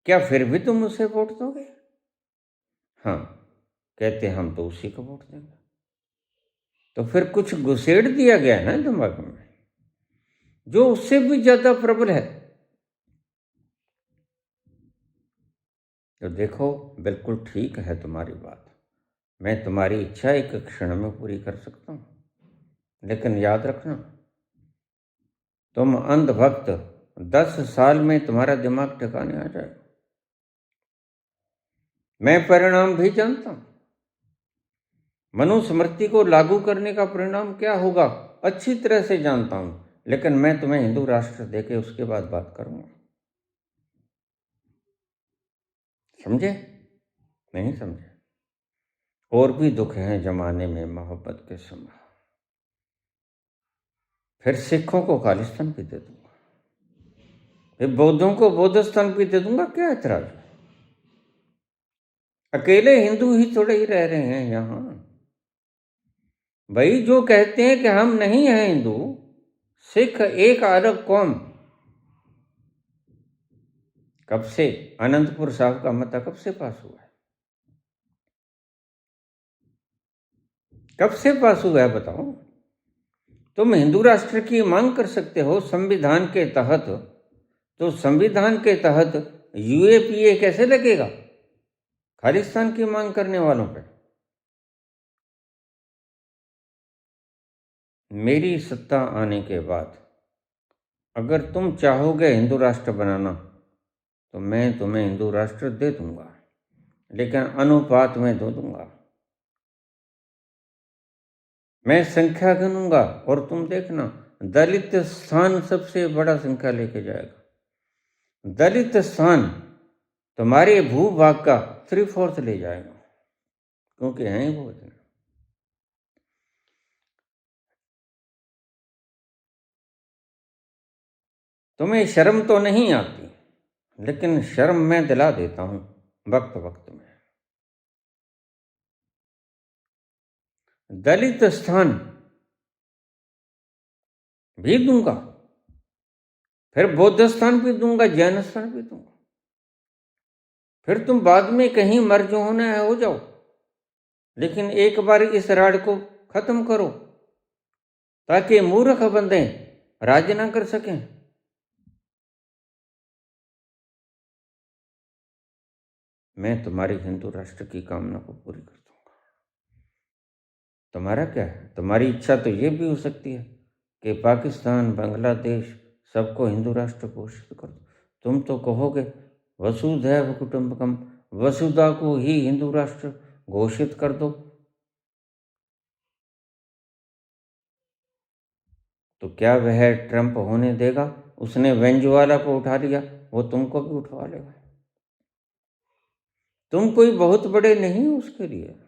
A: क्या फिर भी तुम उसे वोट दोगे? हाँ, कहते हम तो उसी को वोट देंगे। तो फिर कुछ घुसेड़ दिया गया है ना दिमाग में, जो उससे भी ज्यादा प्रबल है। तो देखो, बिल्कुल ठीक है तुम्हारी बात, मैं तुम्हारी इच्छा एक क्षण में पूरी कर सकता हूं, लेकिन याद रखना, तुम अंधभक्त 10 साल में तुम्हारा दिमाग ठिकाने आ जाएगा। मैं परिणाम भी जानता हूं, मनुस्मृति को लागू करने का परिणाम क्या होगा अच्छी तरह से जानता हूं, लेकिन मैं तुम्हें हिंदू राष्ट्र देके उसके बाद बात करूंगा। समझे? नहीं समझे? और भी दुख हैं जमाने में मोहब्बत के समय। फिर सिखों को खालिस्तान भी दे दूंगा, फिर बौद्धों को बौद्धस्तान भी दे दूंगा, क्या ऐतराज है? अकेले हिंदू ही थोड़े ही रह रहे हैं यहां भाई। जो कहते हैं कि हम नहीं हैं हिंदू, सिख एक अलग कौम, कब से अनंतपुर साहब का मता कब से पास हुआ है? कब से पास हुआ है बताओ? तुम हिंदू राष्ट्र की मांग कर सकते हो संविधान के तहत, तो संविधान के तहत यूएपीए कैसे लगेगा खालिस्तान की मांग करने वालों पे? मेरी सत्ता आने के बाद अगर तुम चाहोगे हिंदू राष्ट्र बनाना, तो मैं तुम्हें हिंदू राष्ट्र दे दूंगा, लेकिन अनुपात में दे दूंगा। मैं संख्या गिनूंगा और तुम देखना, दलित स्थान सबसे बड़ा संख्या लेके जाएगा। दलित स्थान तुम्हारे भूभाग का 3/4 ले जाएगा, क्योंकि हैं वो इतने। तुम्हें शर्म तो नहीं आती, लेकिन शर्म मैं दिला देता हूं वक्त वक्त में। दलित स्थान भी दूंगा, फिर बौद्ध स्थान भी दूंगा, जैन स्थान भी दूंगा। फिर तुम बाद में कहीं मर जो होना है हो जाओ, लेकिन एक बार इस राड को खत्म करो ताकि मूर्ख बंदे राज ना कर सकें। मैं तुम्हारी हिंदू राष्ट्र की कामना को पूरी कर दूंगा। तुम्हारा क्या है? तुम्हारी इच्छा तो ये भी हो सकती है कि पाकिस्तान, बांग्लादेश सबको हिंदू राष्ट्र घोषित कर दो। तुम तो कहोगे वसुधैव कुटुंबकम, वसुधा को ही हिंदू राष्ट्र घोषित कर दो। तो क्या वह ट्रंप होने देगा? उसने वेंजुआला को उठा लिया, वो तुमको भी उठवा लेगा। तुम कोई बहुत बड़े नहीं हो उसके लिए।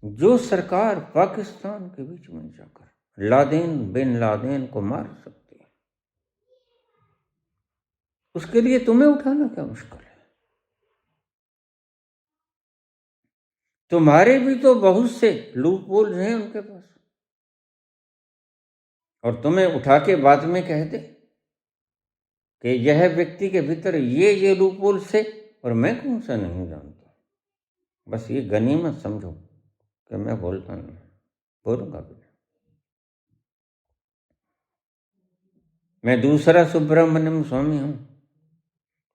A: जो सरकार पाकिस्तान के बीच में जाकर लादेन बिन लादेन को मार सकती है, उसके लिए तुम्हें उठाना क्या मुश्किल है? तुम्हारे भी तो बहुत से लूप होल्स हैं उनके पास, और तुम्हें उठा के बाद में कह दे कि यह व्यक्ति के भीतर ये लूप होल्स है और मैं कौन सा नहीं जानता। बस ये गनीमत समझो कि मैं बोलता नहीं, बोलूंगा भी। मैं दूसरा सुब्रमण्यम स्वामी हूं।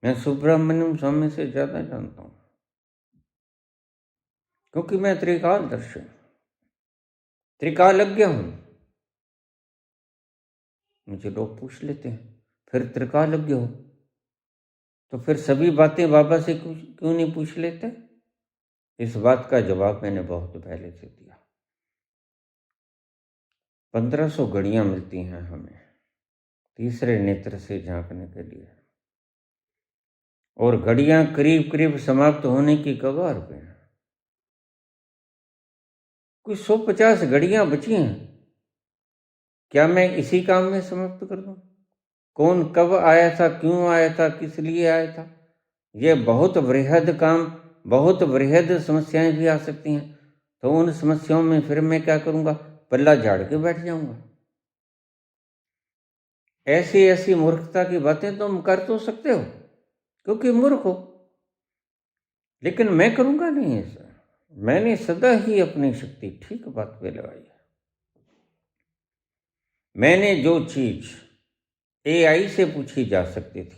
A: मैं सुब्रमण्यम स्वामी से ज्यादा जानता हूं, क्योंकि मैं त्रिकालदर्शी, त्रिकालज्ञ हूं। मुझे लोग पूछ लेते हैं फिर त्रिकालज्ञ हो तो फिर सभी बातें बाबा से क्यों नहीं पूछ लेते? इस बात का जवाब मैंने बहुत पहले से दिया। 1500 घड़ियां मिलती हैं हमें तीसरे नेत्र से झांकने के लिए, और घड़ियां करीब करीब समाप्त होने की कगार पे हैं। कुछ 150 घड़ियां बची हैं। क्या मैं इसी काम में समाप्त कर दूं? कौन कब आया था, क्यों आया था, किस लिए आया था? यह बहुत वृहद काम, बहुत वृहद समस्याएं भी आ सकती हैं। तो उन समस्याओं में फिर मैं क्या करूंगा? पल्ला झाड़ के बैठ जाऊंगा। ऐसी ऐसी मूर्खता की बातें तुम कर तो सकते हो क्योंकि मूर्ख हो, लेकिन मैं करूंगा नहीं ऐसा। मैंने सदा ही अपनी शक्ति ठीक बात पे लगाई है। मैंने जो चीज AI से पूछी जा सकती थी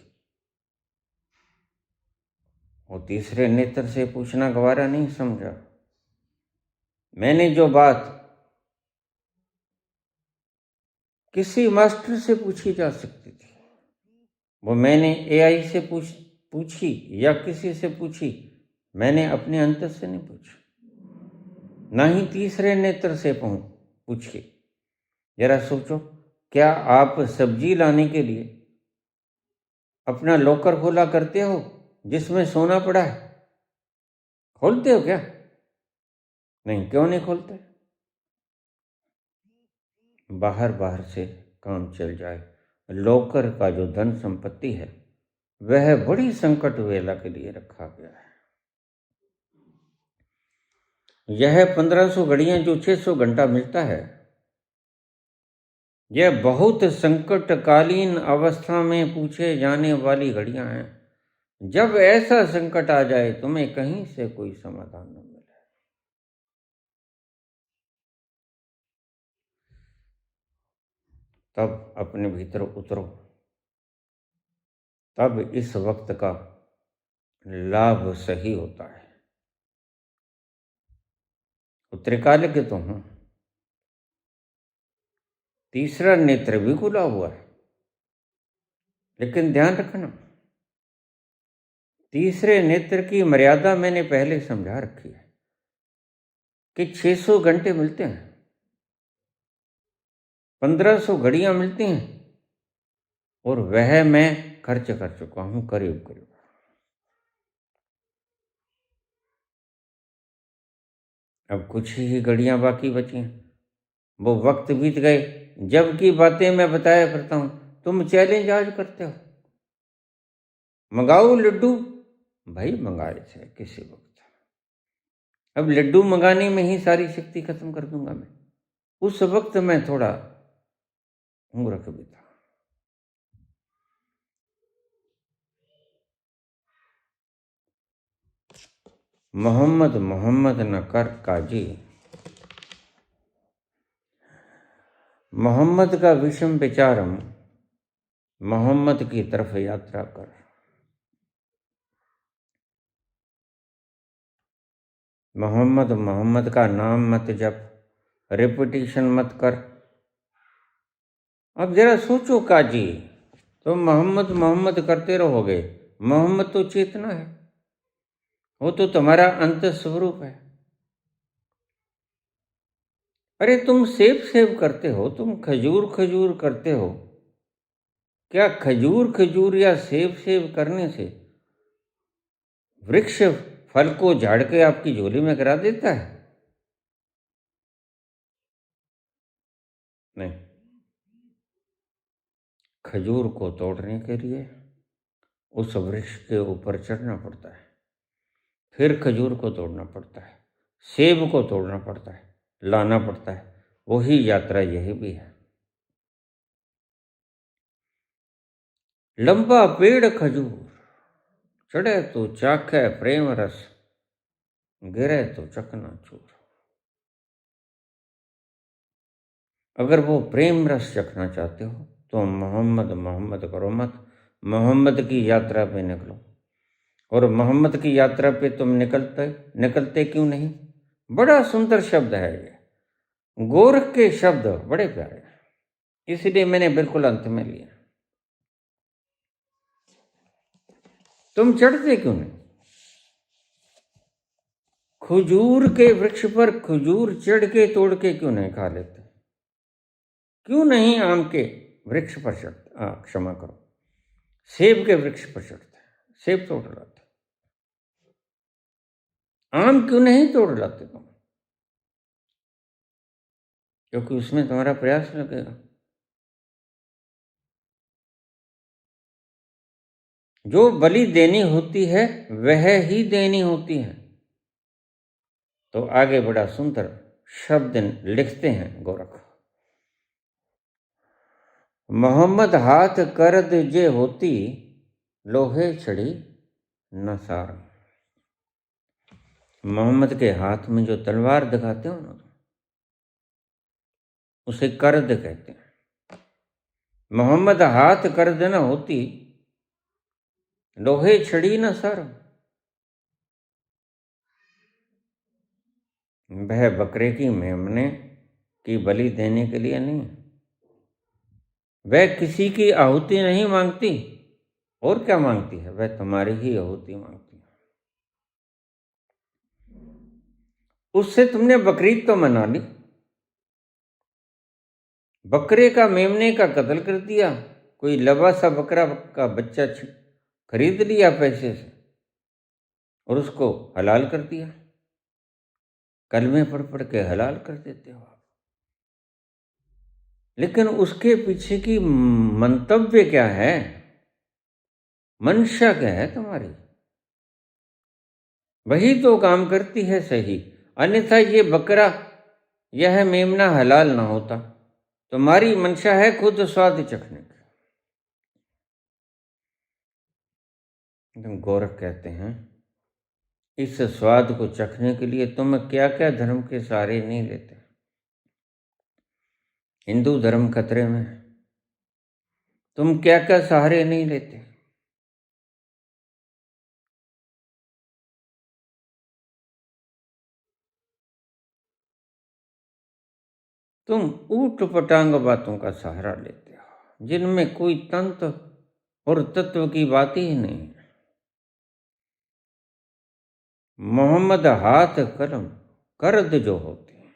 A: वो तीसरे नेत्र से पूछना गवारा नहीं समझा। मैंने जो बात किसी मास्टर से पूछी जा सकती थी वो मैंने AI से पूछी या किसी से पूछी, मैंने अपने अंतर से नहीं पूछी, ना ही तीसरे नेत्र से पूछी। जरा सोचो, क्या आप सब्जी लाने के लिए अपना लॉकर खोला करते हो जिसमें सोना पड़ा है? खोलते हो क्या? नहीं, क्यों नहीं खोलते? बाहर बाहर से काम चल जाए। लॉकर का जो धन संपत्ति है वह बड़ी संकट वेला के लिए रखा गया है। यह 1500 घड़ियां जो 600 घंटा मिलता है, यह बहुत संकटकालीन अवस्था में पूछे जाने वाली घड़ियां हैं। जब ऐसा संकट आ जाए तुम्हें कहीं से कोई समाधान न मिले, तब अपने भीतर उतरो, तब इस वक्त का लाभ सही होता है। त्रिकालज्ञ तो हूं, तीसरा नेत्र भी खुला हुआ है, लेकिन ध्यान रखना तीसरे नेत्र की मर्यादा मैंने पहले समझा रखी है कि 600 घंटे मिलते हैं, 1500 घड़ियां मिलती हैं, और वह मैं खर्च कर चुका हूं करीब करीब। अब कुछ ही घड़ियां बाकी बची हैं, वो वक्त बीत गए जब की बातें मैं बताया करता हूं। तुम चैलेंज आज करते हो, मंगाओ लड्डू। भाई मंगाए थे किसी वक्त, अब लड्डू मंगाने में ही सारी शक्ति खत्म कर दूंगा मैं। उस वक्त मैं थोड़ा मूर्ख भी था। मोहम्मद मोहम्मद न कर काजी, मोहम्मद का विषम विचारम, मोहम्मद की तरफ यात्रा कर। मोहम्मद मोहम्मद का नाम मत जप, रिपीटिशन मत कर। अब जरा सोचो काजी, तुम मोहम्मद मोहम्मद करते रहोगे, मोहम्मद तो चेतना है, वो तो तुम्हारा अंत स्वरूप है। अरे तुम सेब सेब करते हो, तुम खजूर खजूर करते हो, क्या खजूर खजूर या सेब सेब करने से वृक्ष फल को झाड़ के आपकी झोली में गिरा देता है? नहीं। खजूर को तोड़ने के लिए उस वृक्ष के ऊपर चढ़ना पड़ता है, फिर खजूर को तोड़ना पड़ता है, सेब को तोड़ना पड़ता है, लाना पड़ता है। वही यात्रा यही भी है। लंबा पेड़ खजूर, चढ़े तो चाखे प्रेम रस, गिरे तो चकनाचूर। अगर वो प्रेम रस चखना चाहते हो तो मोहम्मद मोहम्मद करो मत, मोहम्मद की यात्रा पे निकलो। और मोहम्मद की यात्रा पे तुम निकलते क्यों नहीं? बड़ा सुंदर शब्द है ये, गोरख के शब्द बड़े प्यारे हैं, इसलिए मैंने बिल्कुल अंत में लिया। तुम चढ़ते क्यों नहीं? खजूर के वृक्ष पर खजूर चढ़ के तोड़ के क्यों नहीं खा लेते? क्यों नहीं आम के वृक्ष पर चढ़ते, क्षमा करो, सेब के वृक्ष पर चढ़ते, सेब तोड़ लाते? आम क्यों नहीं तोड़ लाते तुम? क्योंकि उसमें तुम्हारा प्रयास लगेगा। जो बलि देनी होती है वह ही देनी होती है। तो आगे बड़ा सुंदर शब्द लिखते हैं गोरख, मोहम्मद हाथ करद जे होती, लोहे छड़ी न सार। मोहम्मद के हाथ में जो तलवार दिखाते हो ना, उसे करद कहते हैं। मोहम्मद हाथ करद न होती, लोहे छड़ी न सार। वह बकरे की मेमने की बलि देने के लिए नहीं, वह किसी की आहुति नहीं मांगती। और क्या मांगती है? वह तुम्हारी ही आहुति मांगती है। उससे तुमने बकरीद तो मना ली, बकरे का मेमने का कत्ल कर दिया, कोई लबा सा बकरा का बच्चा खरीद लिया पैसे से और उसको हलाल कर दिया। कलमे पढ़ पढ़ के हलाल कर देते हो आप, लेकिन उसके पीछे की मंतव्य क्या है, मंशा क्या है तुम्हारी? वही तो काम करती है सही, अन्यथा ये बकरा यह मेमना हलाल ना होता। तुम्हारी मंशा है खुद स्वाद चखने की। गोरख कहते हैं, इस स्वाद को चखने के लिए तुम क्या क्या धर्म के सहारे नहीं लेते। हिंदू धर्म खतरे में, तुम क्या क्या सहारे नहीं लेते। तुम ऊट पटांग बातों का सहारा लेते हो, जिनमें कोई तंत्र और तत्व की बात ही नहीं। मोहम्मद हाथ कलम करद जो होते हैं,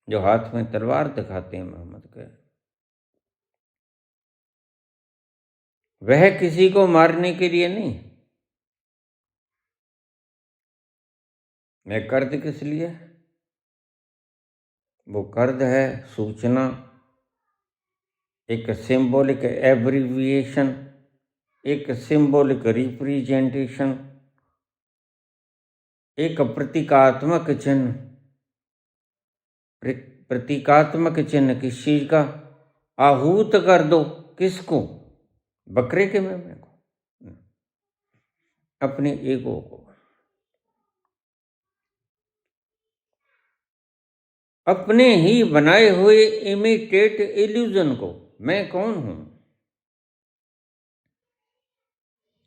A: जो हाथ में तलवार दिखाते हैं मोहम्मद के, वह किसी को मारने के लिए नहीं। मैं कर्द किस लिए? वो कर्द है सूचना, एक सिंबॉलिक एब्रीविएशन, एक सिंबॉलिक रिप्रेजेंटेशन, एक प्रतीकात्मक चिन्ह, प्रतीकात्मक चिन्ह किस चीज का? आहूत कर दो। किसको? बकरे के मेमने को, अपने ईगो को, अपने ही बनाए हुए इमिटेट इल्यूजन को। मैं कौन हूं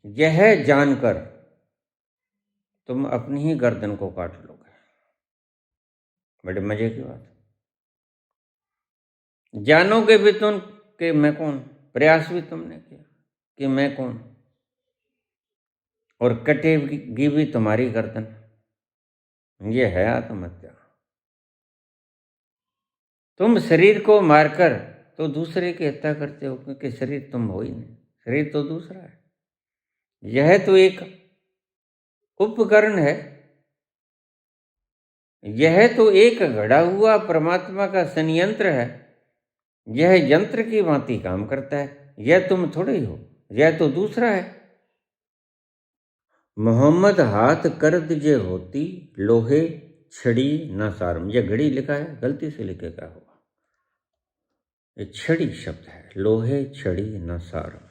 A: यह जानकर तुम अपनी ही गर्दन को काट लोगे। बड़े मजे की बात। जानोगे भी तुम कि मैं कौन, प्रयास भी तुमने किया कि मैं कौन, और कटेगी भी तुम्हारी गर्दन। ये है आत्महत्या। तुम शरीर को मारकर तो दूसरे की हत्या करते हो, क्योंकि शरीर तुम हो ही नहीं, शरीर तो दूसरा है। यह तो एक उपकरण है, यह तो एक गढ़ा हुआ परमात्मा का संयंत्र है। यह यंत्र की भांति काम करता है। यह तुम थोड़े ही हो, यह तो दूसरा है। मोहम्मद हाथ कर दीजे होती, लोहे छड़ी न सारम। यह घड़ी लिखा है, गलती से लिखेगा होगा। ये छड़ी शब्द है, लोहे छड़ी न सारम,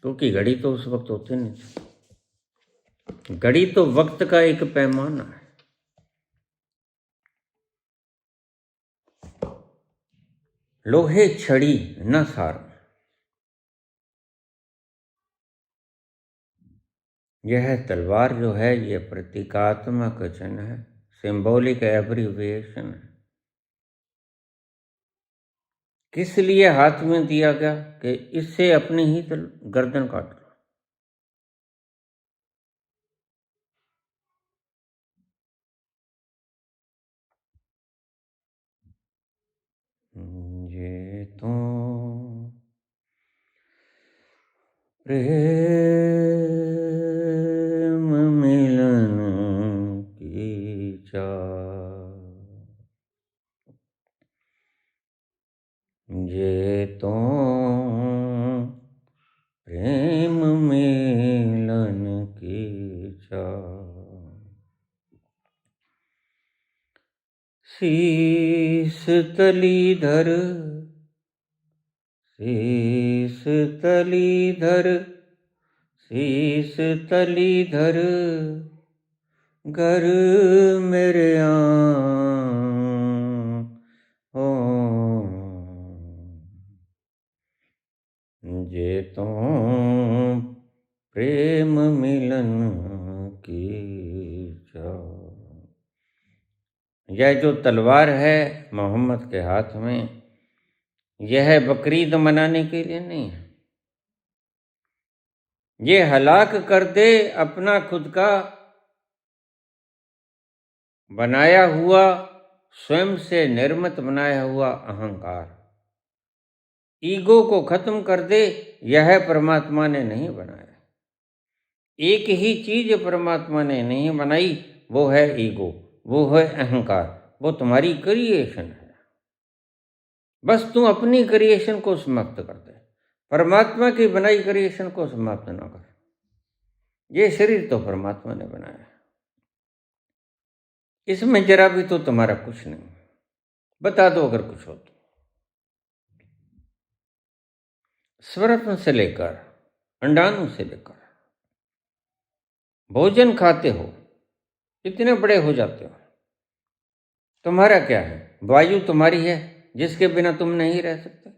A: क्योंकि घड़ी तो उस वक्त होती नहीं। घड़ी तो वक्त का एक पैमाना है। लोहे छड़ी न सारम, यह तलवार जो है ये प्रतीकात्मक चिन्ह है, सिंबॉलिक एब्रीविएशन है। किस लिए हाथ में दिया गया? कि इससे अपनी ही गर्दन काट लो। ये तो प्रेम मिलन की चाह, ये तो प्रेम मिलन की चाह, शीस तली धर, शीस तली धर, शीस तली धर, घर मेरे हो, ये तो प्रेम मिलन की चाह। यह जो तलवार है मोहम्मद के हाथ में, यह बकरीद मनाने के लिए नहीं है। ये हलाक कर दे अपना खुद का बनाया हुआ, स्वयं से निर्मित बनाया हुआ अहंकार। ईगो को खत्म कर दे। यह परमात्मा ने नहीं बनाया। एक ही चीज परमात्मा ने नहीं बनाई, वो है ईगो, वो है अहंकार, वो तुम्हारी क्रिएशन है। बस तू अपनी क्रिएशन को समाप्त कर दे, परमात्मा की बनाई क्रिएशन को समाप्त ना कर। ये शरीर तो परमात्मा ने बनाया है, इसमें जरा भी तो तुम्हारा कुछ नहीं। बता दो अगर कुछ हो तो। स्वरत्न से लेकर अंडाणु से लेकर भोजन खाते हो, इतने बड़े हो जाते हो, तुम्हारा क्या है? वायु तुम्हारी है जिसके बिना तुम नहीं रह सकते,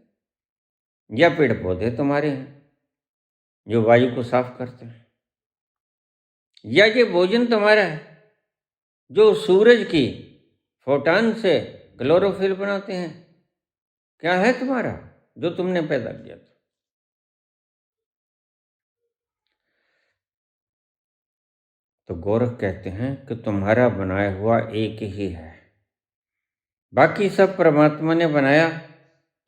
A: या पेड़ पौधे तुम्हारे हैं जो वायु को साफ करते हैं, या ये भोजन तुम्हारा है जो सूरज की फोटान से क्लोरोफिल बनाते हैं। क्या है तुम्हारा जो तुमने पैदा किया था? तो गोरख कहते हैं कि तुम्हारा बनाया हुआ एक ही है, बाकी सब परमात्मा ने बनाया।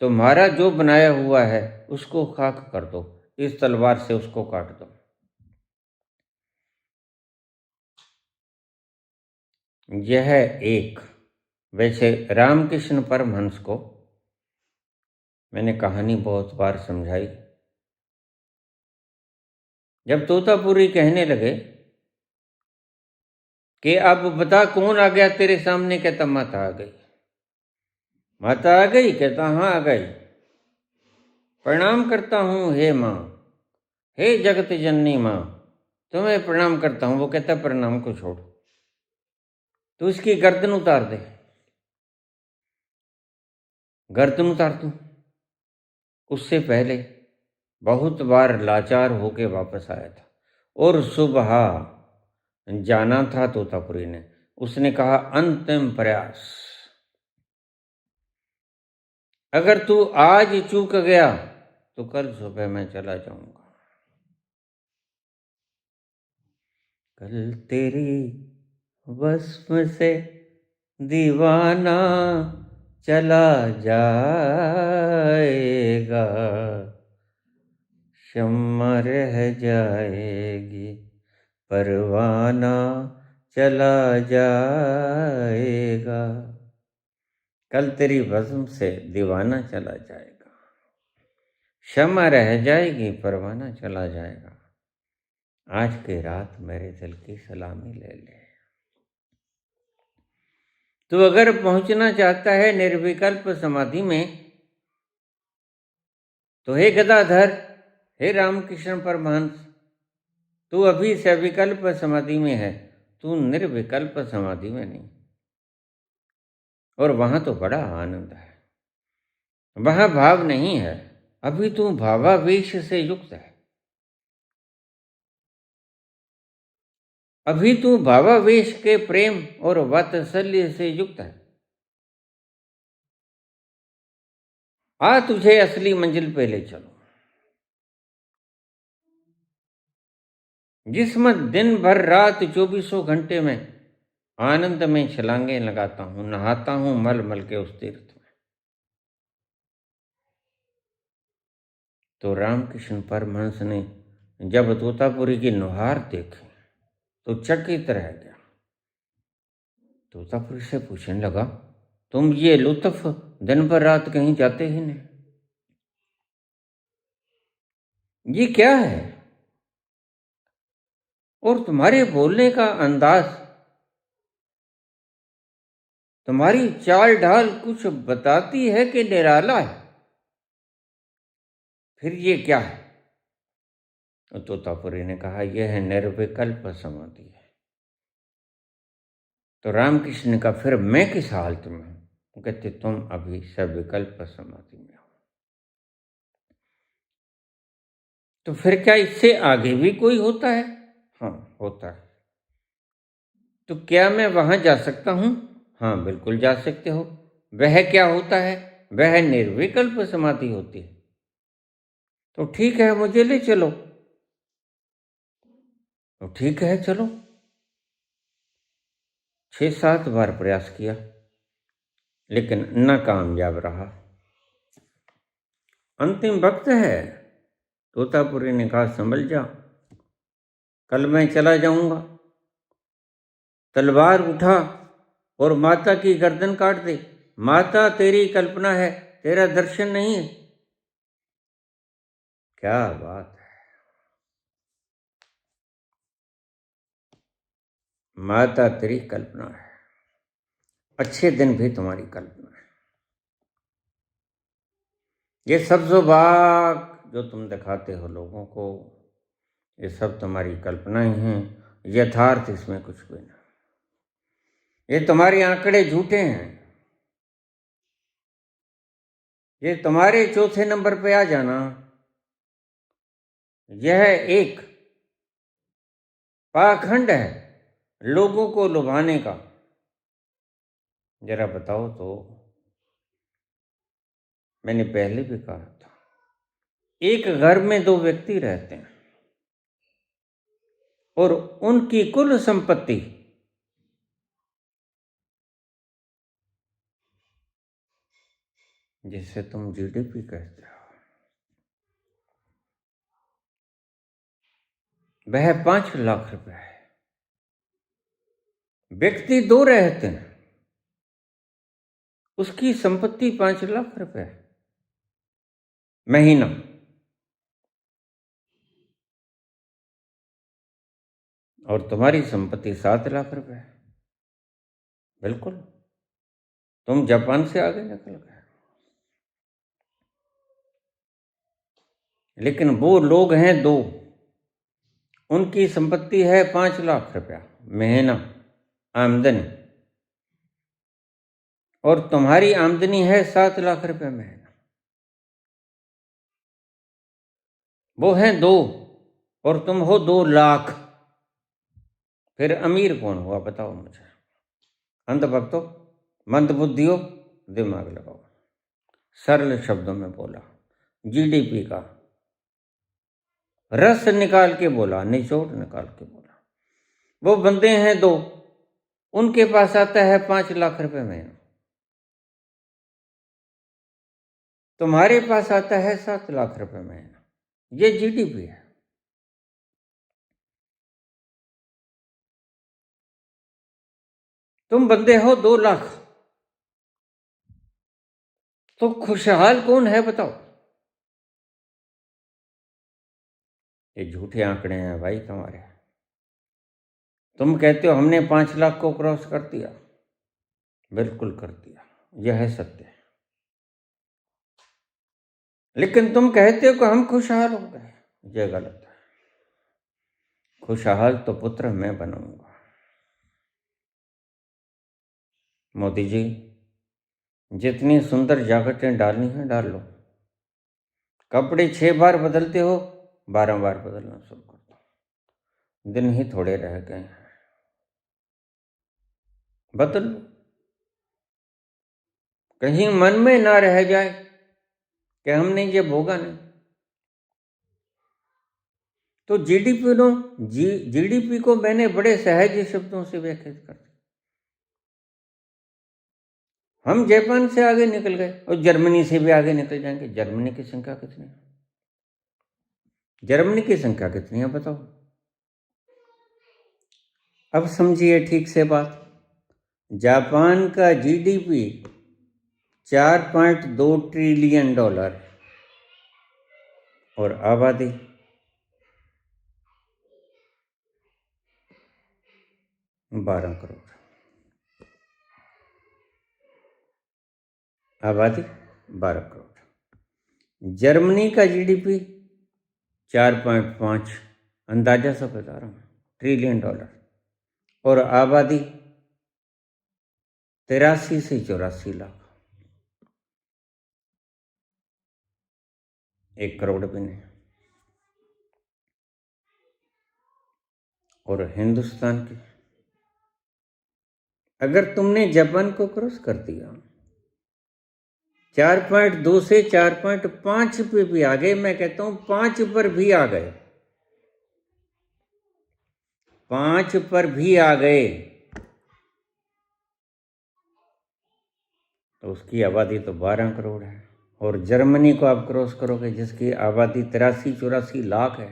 A: तुम्हारा जो बनाया हुआ है उसको खाक कर दो, इस तलवार से उसको काट दो। यह एक, वैसे रामकृष्ण परमहंस को मैंने कहानी बहुत बार समझाई। जब तोतापुरी कहने लगे कि अब बता कौन आ गया तेरे सामने। कहता माता आ गई। माता आ गई? कहता हाँ आ गई। प्रणाम करता हूँ हे माँ, हे जगत जननी माँ, तुम्हें प्रणाम करता हूँ। वो कहता प्रणाम को छोड़, तू इसकी गर्दन उतार दे। गर्दन उतार दूं? उससे पहले बहुत बार लाचार होके वापस आया था और सुबह जाना था तोतापुरी ने। उसने कहा अंतिम प्रयास, अगर तू आज चूक गया तो कल सुबह मैं चला जाऊंगा। कल तेरी वस्म से दीवाना चला जाएगा, शम्मा रह जाएगी, परवाना चला जाएगा। कल तेरी वज़्म से दीवाना चला जाएगा, शम्मा रह जाएगी, परवाना चला जाएगा। आज की रात मेरे दिल की सलामी ले ले। तू अगर पहुंचना चाहता है निर्विकल्प समाधि में तो हे गदाधर, हे रामकृष्ण परमहंस, तू अभी सविकल्प समाधि में है, तू निर्विकल्प समाधि में नहीं। और वहां तो बड़ा आनंद है, वहां भाव नहीं है, अभी तू भावावेश से युक्त है। अभी तू भावावेश के प्रेम और वात्सल्य से युक्त है। आ तुझे असली मंजिल पे ले चलो, जिसमें दिन भर रात 24 घंटे में आनंद में छलांगे लगाता हूं, नहाता हूं मल मल के उस तीर्थ में। तो रामकृष्ण परमहंस ने जब तोतापुरी की नुहार देखी तो चकित रह गया। तोतापुरी से पूछने लगा, तुम ये लुत्फ दिन भर रात कहीं जाते ही नहीं, ये क्या है? और तुम्हारे बोलने का अंदाज, तुम्हारी चाल ढाल कुछ बताती है कि निराला है, फिर ये क्या है? तो तोतापुरी ने कहा, यह है निर्विकल्प समाधि है। तो रामकृष्ण ने कहा, फिर मैं किस हालत में हूं? वो कहते, तुम अभी सविकल्प समाधि में हो। तो फिर क्या इससे आगे भी कोई होता है? हाँ होता है। तो क्या मैं वहां जा सकता हूं? हाँ बिल्कुल जा सकते हो। वह क्या होता है? वह निर्विकल्प समाधि होती है। तो ठीक है, मुझे ले चलो। तो ठीक है चलो। 6-7 बार प्रयास किया लेकिन नाकामयाब रहा। अंतिम वक्त है। तोतापुरी ने कहा, संभल जा, कल मैं चला जाऊंगा। तलवार उठा और माता की गर्दन काट दे। माता तेरी कल्पना है, तेरा दर्शन नहीं है। क्या बात है, माता तेरी कल्पना है, अच्छे दिन भी तुम्हारी कल्पना है। ये सब्ज़ो बाग जो तुम दिखाते हो लोगों को, ये सब तुम्हारी कल्पनाएं हैं, यथार्थ इसमें कुछ भी नहीं। ये तुम्हारे आंकड़े झूठे हैं। ये तुम्हारे चौथे नंबर पे आ जाना, यह एक पाखंड है लोगों को लुभाने का। जरा बताओ तो, मैंने पहले भी कहा था, एक घर में 2 व्यक्ति रहते हैं और उनकी कुल संपत्ति जिसे तुम जीडीपी कहते हो, वह 5 लाख रुपए है। व्यक्ति 2 रहते हैं, उसकी संपत्ति 5 लाख रुपए है। महीना। और तुम्हारी संपत्ति 7 लाख रुपए है। बिल्कुल, तुम जापान से आगे निकल गए। लेकिन वो लोग हैं 2, उनकी संपत्ति है 5 लाख रुपया महीना आमदनी, और तुम्हारी आमदनी है 7 लाख रुपए महीना। वो हैं 2 और तुम हो 2 लाख। फिर अमीर कौन हुआ बताओ मुझे? अंधभक्तों, मंदबुद्धियों, दिमाग लगाओ। सरल शब्दों में बोला, जीडीपी का रस निकाल के बोला, निचोड़ निकाल के बोला। वो बंदे हैं 2, उनके पास आता है 5 लाख रुपए महीना, तुम्हारे पास आता है 7 लाख रुपए महीना। ये जीडीपी है। तुम बंदे हो 2 लाख, तो खुशहाल कौन है बताओ? ये झूठे आंकड़े हैं भाई तुम्हारे। तुम कहते हो हमने 5 लाख को क्रॉस कर दिया, बिल्कुल कर दिया, यह है सत्य। लेकिन तुम कहते हो कि हम खुशहाल हो गए, यह गलत है। खुशहाल तो पुत्र मैं बनूंगा। मोदी जी, जितनी सुंदर जैकेटें डालनी है डाल लो। कपड़े 6 बार बदलते हो, 12 बार बदलना शुरू कर दो। दिन ही थोड़े रह गए हैं, बदल लो। कहीं मन में ना रह जाए कि हमने ये भोगा नहीं। तो जीडीपी को मैंने बड़े सहज शब्दों से व्याख्यात कर दिया। हम जापान से आगे निकल गए और जर्मनी से भी आगे निकल जाएंगे। जर्मनी की संख्या कितनी है? जर्मनी की संख्या कितनी है बताओ? अब समझिए ठीक से बात। जापान का जीडीपी $4.2 ट्रिलियन और आबादी 12 करोड़। आबादी 12 करोड़। जर्मनी का जीडीपी 4.5, अंदाजा सा बता रहा हूँ, $ट्रिलियन, और आबादी 83 से 84 लाख। 1 करोड़ भी नहीं। और हिंदुस्तान की, अगर तुमने जापान को क्रॉस कर दिया, 4.2 से 4.5 पे भी आ गए, मैं कहता हूं 5 पर भी आ गए, 5 पर भी आ गए, तो उसकी आबादी तो 12 करोड़ है। और जर्मनी को आप क्रॉस करोगे जिसकी आबादी 83-84 लाख है,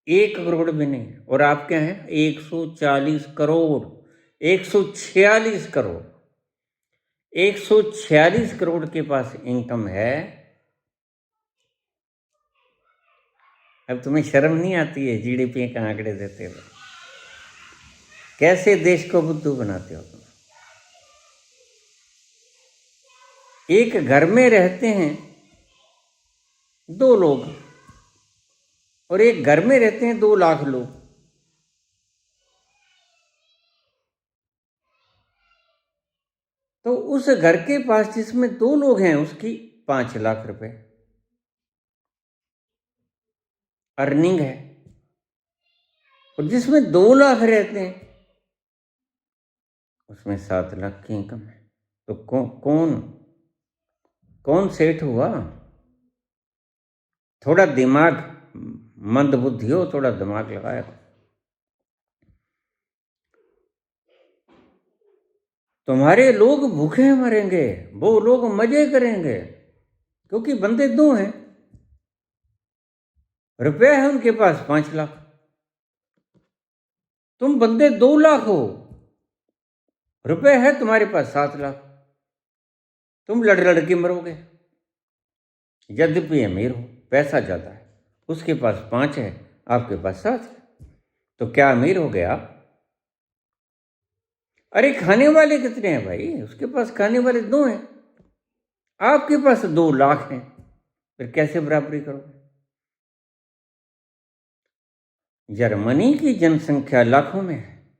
A: 1 करोड़ भी नहीं। और आप क्या हैं? 140 करोड़, 146 करोड़, 146 करोड़ के पास इनकम है। अब तुम्हें शर्म नहीं आती है जीडीपी के आंकड़े देते हुए? कैसे देश को बुद्धू बनाते हो तुम? एक घर में रहते हैं 2 लोग, और एक घर में रहते हैं 2 लाख लोग। तो उस घर के पास जिसमें 2 लोग हैं उसकी 5 लाख रुपए अर्निंग है, और जिसमें 2 लाख रहते हैं उसमें 7 लाख की इनकम है। तो कौन सेठ हुआ? थोड़ा दिमाग, मंद बुद्धि हो, थोड़ा दिमाग लगाया। तुम्हारे लोग भूखे मरेंगे, वो लोग मजे करेंगे, क्योंकि बंदे 2 हैं, रुपया है उनके पास 5 लाख। तुम बंदे 2 लाख हो, रुपए है तुम्हारे पास 7 लाख। तुम लड़ लड़ के मरोगे। यद्यपि अमीर हो, पैसा ज्यादा है, उसके पास 5 है, आपके पास 7 है। तो क्या अमीर हो गया आप? अरे खाने वाले कितने हैं भाई? उसके पास खाने वाले 2 हैं, आपके पास 2 लाख हैं, फिर कैसे बराबरी करोगे? जर्मनी की जनसंख्या लाखों में है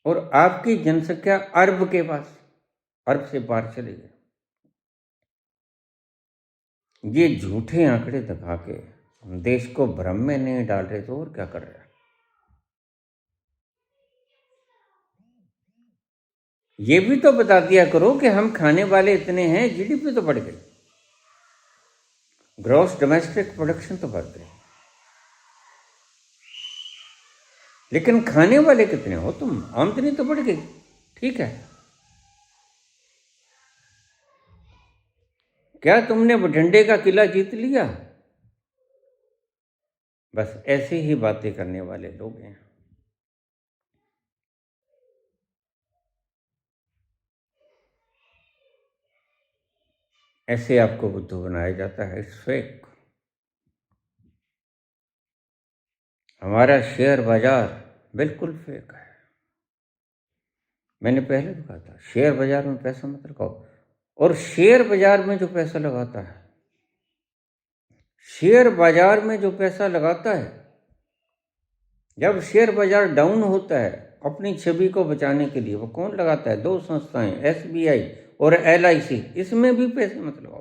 A: और आपकी जनसंख्या अरब के पास, अरब से पार चली गई। ये झूठे आंकड़े दिखा के देश को भ्रम में नहीं डाल रहे तो और क्या कर रहे हैं? ये भी तो बता दिया करो कि हम खाने वाले इतने हैं, जीडीपी तो बढ़ गई, ग्रॉस डोमेस्टिक प्रोडक्शन तो बढ़ गई, लेकिन खाने वाले कितने हो तुम? आमदनी तो बढ़ गई, ठीक है। क्या तुमने बठिंडे का किला जीत लिया? बस ऐसी ही बातें करने वाले लोग हैं। ऐसे आपको बुद्धू बनाया जाता है। It's fake. हमारा शेयर बाजार बिल्कुल फेक है। मैंने पहले भी कहा था, शेयर बाजार में पैसा मत लगाओ। और शेयर बाजार में जो पैसा लगाता है, शेयर बाजार में जो पैसा लगाता है, जब शेयर बाजार डाउन होता है अपनी छवि को बचाने के लिए, वो कौन लगाता है? 2 संस्थाएं, एसबीआई और एलआईसी। इसमें भी पैसे मत लगाओ,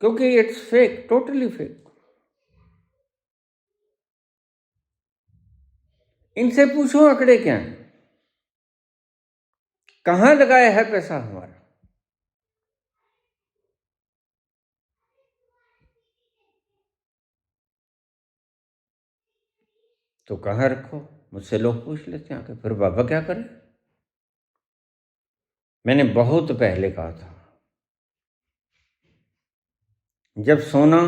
A: क्योंकि इट्स फेक, टोटली फेक। इनसे पूछो आंकड़े क्या हैं, कहां लगाया है पैसा हमारा? तो कहां रखो? मुझसे लोग पूछ लेते हैं आके, फिर बाबा क्या करें? मैंने बहुत पहले कहा था, जब सोना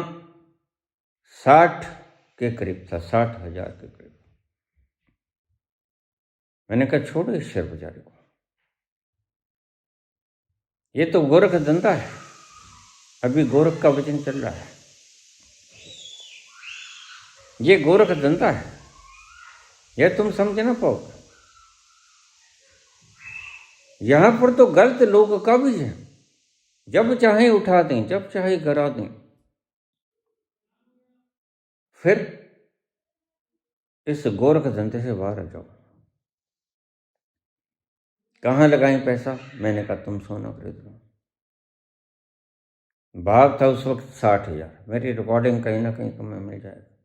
A: 60 के करीब था, 60,000 के करीब, मैंने कहा छोड़ो इस शेयर बाजार को, ये तो गोरख धंधा है। अभी गोरख का वचन चल रहा है, ये गोरख धंधा है, यह तुम समझ ना पाओगे। यहां पर तो गलत लोग काबिज हैं, जब चाहे उठा दें, जब चाहे गिरा दें। फिर इस गोरख धंधे से बाहर आ जाओ। कहाँ लगाएं पैसा? मैंने कहा तुम सोना खरीद लो। भाव था उस वक्त 60,000। मेरी रिकॉर्डिंग कहीं ना कहीं तुम्हें मिल जाएगी।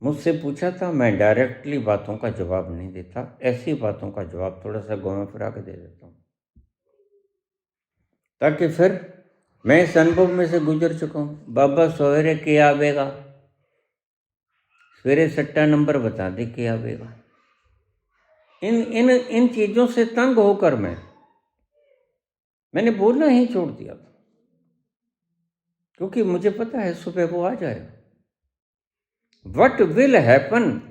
A: मुझसे पूछा था, मैं डायरेक्टली बातों का जवाब नहीं देता, ऐसी बातों का जवाब थोड़ा सा घुमा फिरा के दे देता हूँ, ताकि फिर मैं इस अनुभव में से गुजर चुका हूँ। बाबा सवेरे के आवेगा, सवेरे सट्टा नंबर बता दे के आवेगा। इन इन इन चीजों से तंग होकर मैंने बोलना ही छोड़ दिया था, क्योंकि मुझे पता है सुबह वो आ जाएगा। What will happen?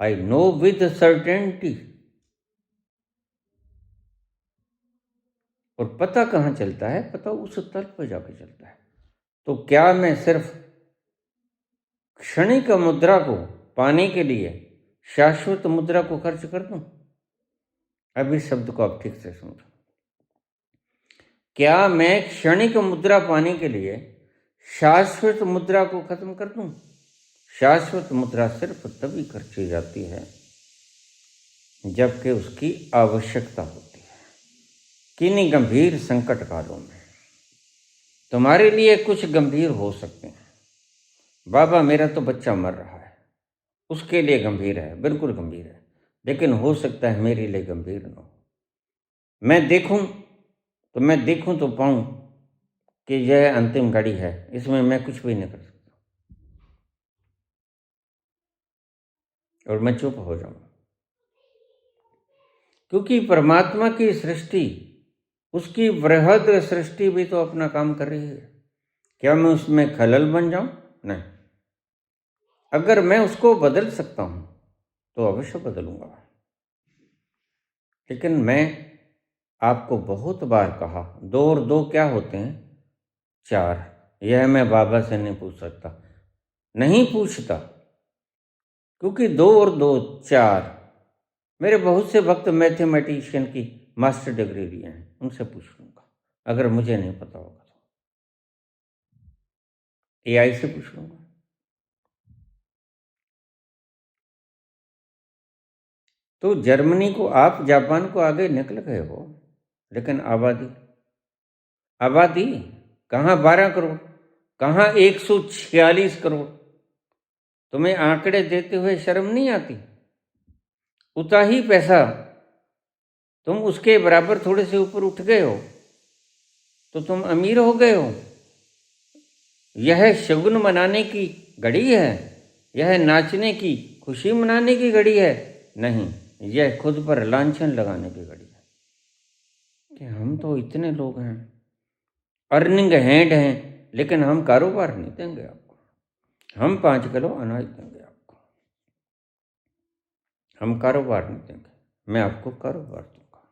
A: I know with certainty। और पता कहाँ चलता है? पता उस तल पर जाके चलता है। तो क्या मैं सिर्फ क्षणिक मुद्रा को पाने के लिए शाश्वत मुद्रा को खर्च कर दूं? अब इस शब्द को आप ठीक से समझो। क्या मैं क्षणिक मुद्रा पाने के लिए शाश्वत मुद्रा को खत्म कर दूं? शाश्वत मुद्रा सिर्फ तभी खर्ची जाती है जबकि उसकी आवश्यकता होती है। किन्हीं गंभीर संकट कालों में तुम्हारे लिए कुछ गंभीर हो सकते हैं। बाबा मेरा तो बच्चा मर रहा है, उसके लिए गंभीर है, बिल्कुल गंभीर है, लेकिन हो सकता है मेरे लिए गंभीर न हो। मैं देखूं तो पाऊं कि यह अंतिम घड़ी है, इसमें मैं कुछ भी नहीं कर सकता, और मैं चुप हो जाऊं। क्योंकि परमात्मा की सृष्टि, उसकी वृहद सृष्टि भी तो अपना काम कर रही है। क्या मैं उसमें खलल बन जाऊं? नहीं। अगर मैं उसको बदल सकता हूं तो अवश्य बदलूंगा। लेकिन मैं आपको बहुत बार कहा, 2 और 2 क्या होते हैं? 4। यह मैं बाबा से नहीं पूछ सकता, नहीं पूछता, क्योंकि 2 और 2 4। मेरे बहुत से भक्त मैथमेटिशियन की मास्टर डिग्री लिए हैं, उनसे पूछ लूँगा। अगर मुझे नहीं पता होगा तो AI से पूछ लूँगा। तो जर्मनी को आप जापान को आगे निकल गए हो, लेकिन आबादी कहाँ 12 करोड़, कहाँ 146 करोड़। तुम्हें आंकड़े देते हुए शर्म नहीं आती? उतना ही पैसा, तुम उसके बराबर थोड़े से ऊपर उठ गए हो तो तुम अमीर हो गए हो। यह शगुन मनाने की घड़ी है, यह नाचने की, खुशी मनाने की घड़ी है? नहीं, यह खुद पर लांछन लगाने की घड़ी है कि हम तो इतने लोग हैं, अर्निंग हैंड हैं, लेकिन हम कारोबार नहीं देंगे आपको। हम 5 किलो अनाज देंगे आपको, हम कारोबार नहीं देंगे। मैं आपको कारोबार दूंगा,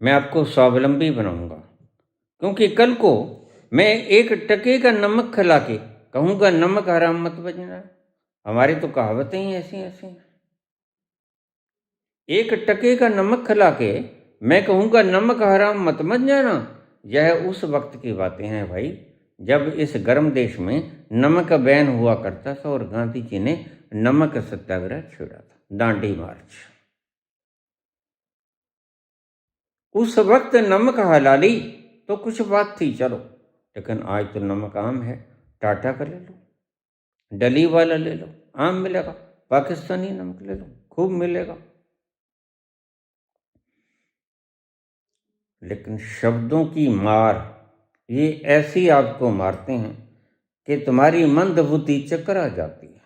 A: मैं आपको स्वावलंबी बनाऊंगा। क्योंकि कल को मैं 1 टके का नमक खिला के कहूँगा नमक हराम मत बजना। हमारी तो कहावतें ही ऐसी ऐसी हैं। 1 टके का नमक खिला के मैं कहूँगा नमक हराम मत जाना। यह उस वक्त की बातें हैं भाई, जब इस गर्म देश में नमक बैन हुआ करता था और गांधी जी ने नमक सत्याग्रह छेड़ा था, दांडी मार्च। उस वक्त नमक हलाली तो कुछ बात थी, चलो, लेकिन आज तो नमक आम है। टाटा का ले लो, डली वाला ले लो, आम मिलेगा। पाकिस्तानी नमक ले लो, खूब मिलेगा। लेकिन शब्दों की मार, ये ऐसी आपको मारते हैं कि तुम्हारी मंदबुद्धि चक्कर आ जाती है,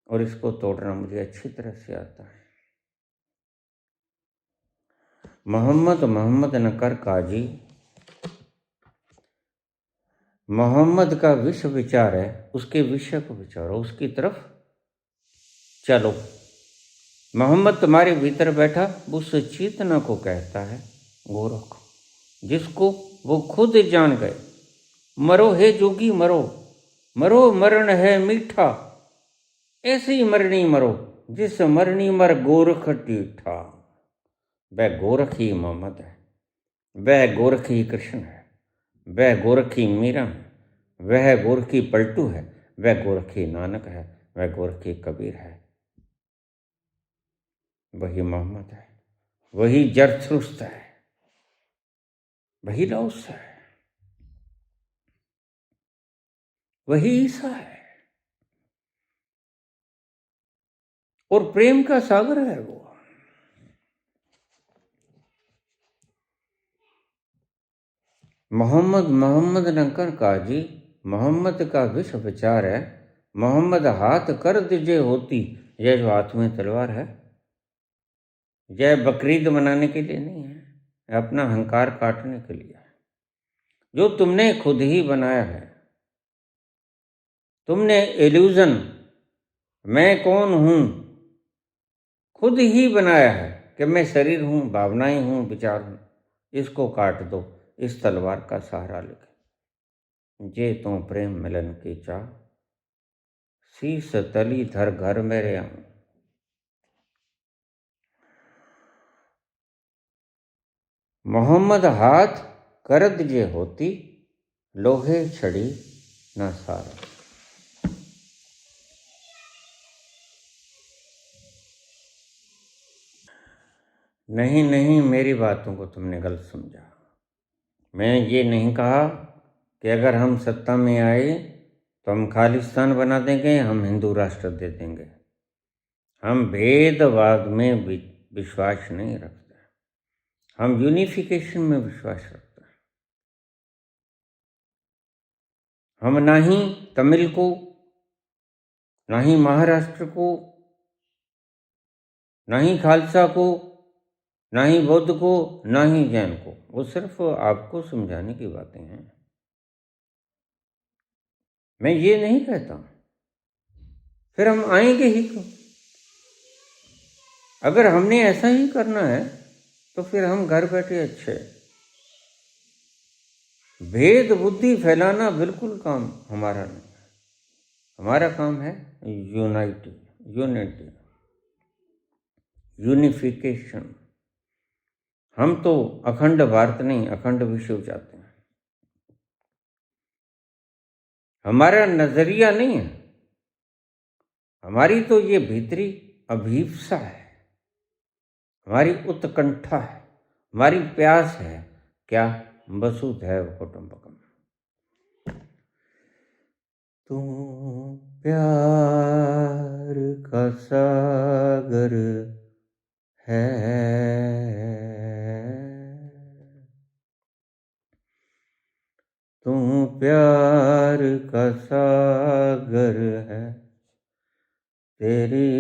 A: और इसको तोड़ना मुझे अच्छी तरह से आता है। मोहम्मद न कर काजी, मोहम्मद का विश्व विचार है, उसके विषय को विचारो, उसकी तरफ चलो। मोहम्मद तुम्हारे भीतर बैठा उस चेतना को कहता है गोरख, जिसको वो खुद जान गए। मरो हे जोगी मरो, मरो मरण है मीठा, ऐसी मरनी मरो जिस मरनी मर गोरख टीठा। वह गोरख ही मोहम्मद है, वह गोरख ही कृष्ण है, वह गोरख ही मीरा है, वह गोरख ही पलटू है, वह गोरख ही नानक है, वह गोरख ही कबीर है। वही मोहम्मद है, वही जरथुस्त है, वही लौस है, वही ईसा है, और प्रेम का सागर है वो। मोहम्मद न कर काजी, मोहम्मद का विश्व विचार है। मोहम्मद हाथ कर दीजिए होती, यह जो हाथ में तलवार है, यह बकरीद मनाने के लिए नहीं है, यह अपना अहंकार काटने के लिए है, जो तुमने खुद ही बनाया है। तुमने इल्यूजन, मैं कौन हूं, खुद ही बनाया है कि मैं शरीर हूं, भावनाएं हूं, विचार हूं। इसको काट दो इस तलवार का सहारा लेके। जे तो प्रेम मिलन की चाह, शीस तली धर घर मेरे आऊं। मोहम्मद हाथ करद जे होती, लोहे छड़ी न सारा। नहीं नहीं, मेरी बातों को तुमने गलत समझा। मैं ये नहीं कहा कि अगर हम सत्ता में आए तो हम खालिस्तान बना देंगे, हम हिंदू राष्ट्र दे देंगे। हम भेदभाव में विश्वास नहीं रखते, हम यूनिफिकेशन में विश्वास रखते हैं। हम ना ही तमिल को, ना ही महाराष्ट्र को, ना ही खालसा को, ना ही बौद्ध को, ना ही जैन को। वो सिर्फ आपको समझाने की बातें हैं, मैं ये नहीं कहता। फिर हम आएंगे ही क्यों? अगर हमने ऐसा ही करना है तो फिर हम घर बैठे अच्छे। भेद बुद्धि फैलाना बिल्कुल काम हमारा नहीं। हमारा काम है यूनिटी, यूनिफिकेशन। हम तो अखंड भारत नहीं, अखंड विश्व चाहते हैं। हमारा नजरिया नहीं है, हमारी तो ये भीतरी अभीप्सा है, हमारी उत्कंठा है, हमारी प्यास है। क्या? वसुधैव कुटुंबकम। तू प्यार का सागर है, तू प्यार का सागर है, तेरी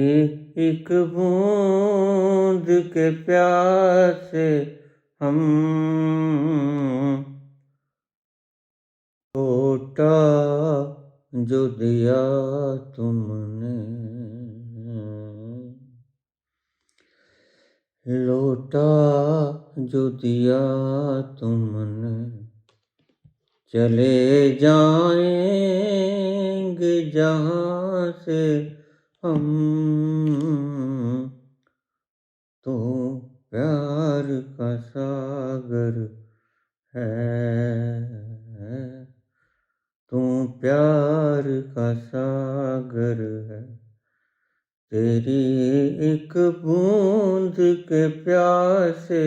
A: एक बूंद के प्यासे हम, लौटा जो दिया तुमने, लौटा जो दिया तुमने, चले जाएंगे जहाँ से हम, तो प्यार का सागर है, तू प्यार का सागर है, तेरी एक बूंद के प्यासे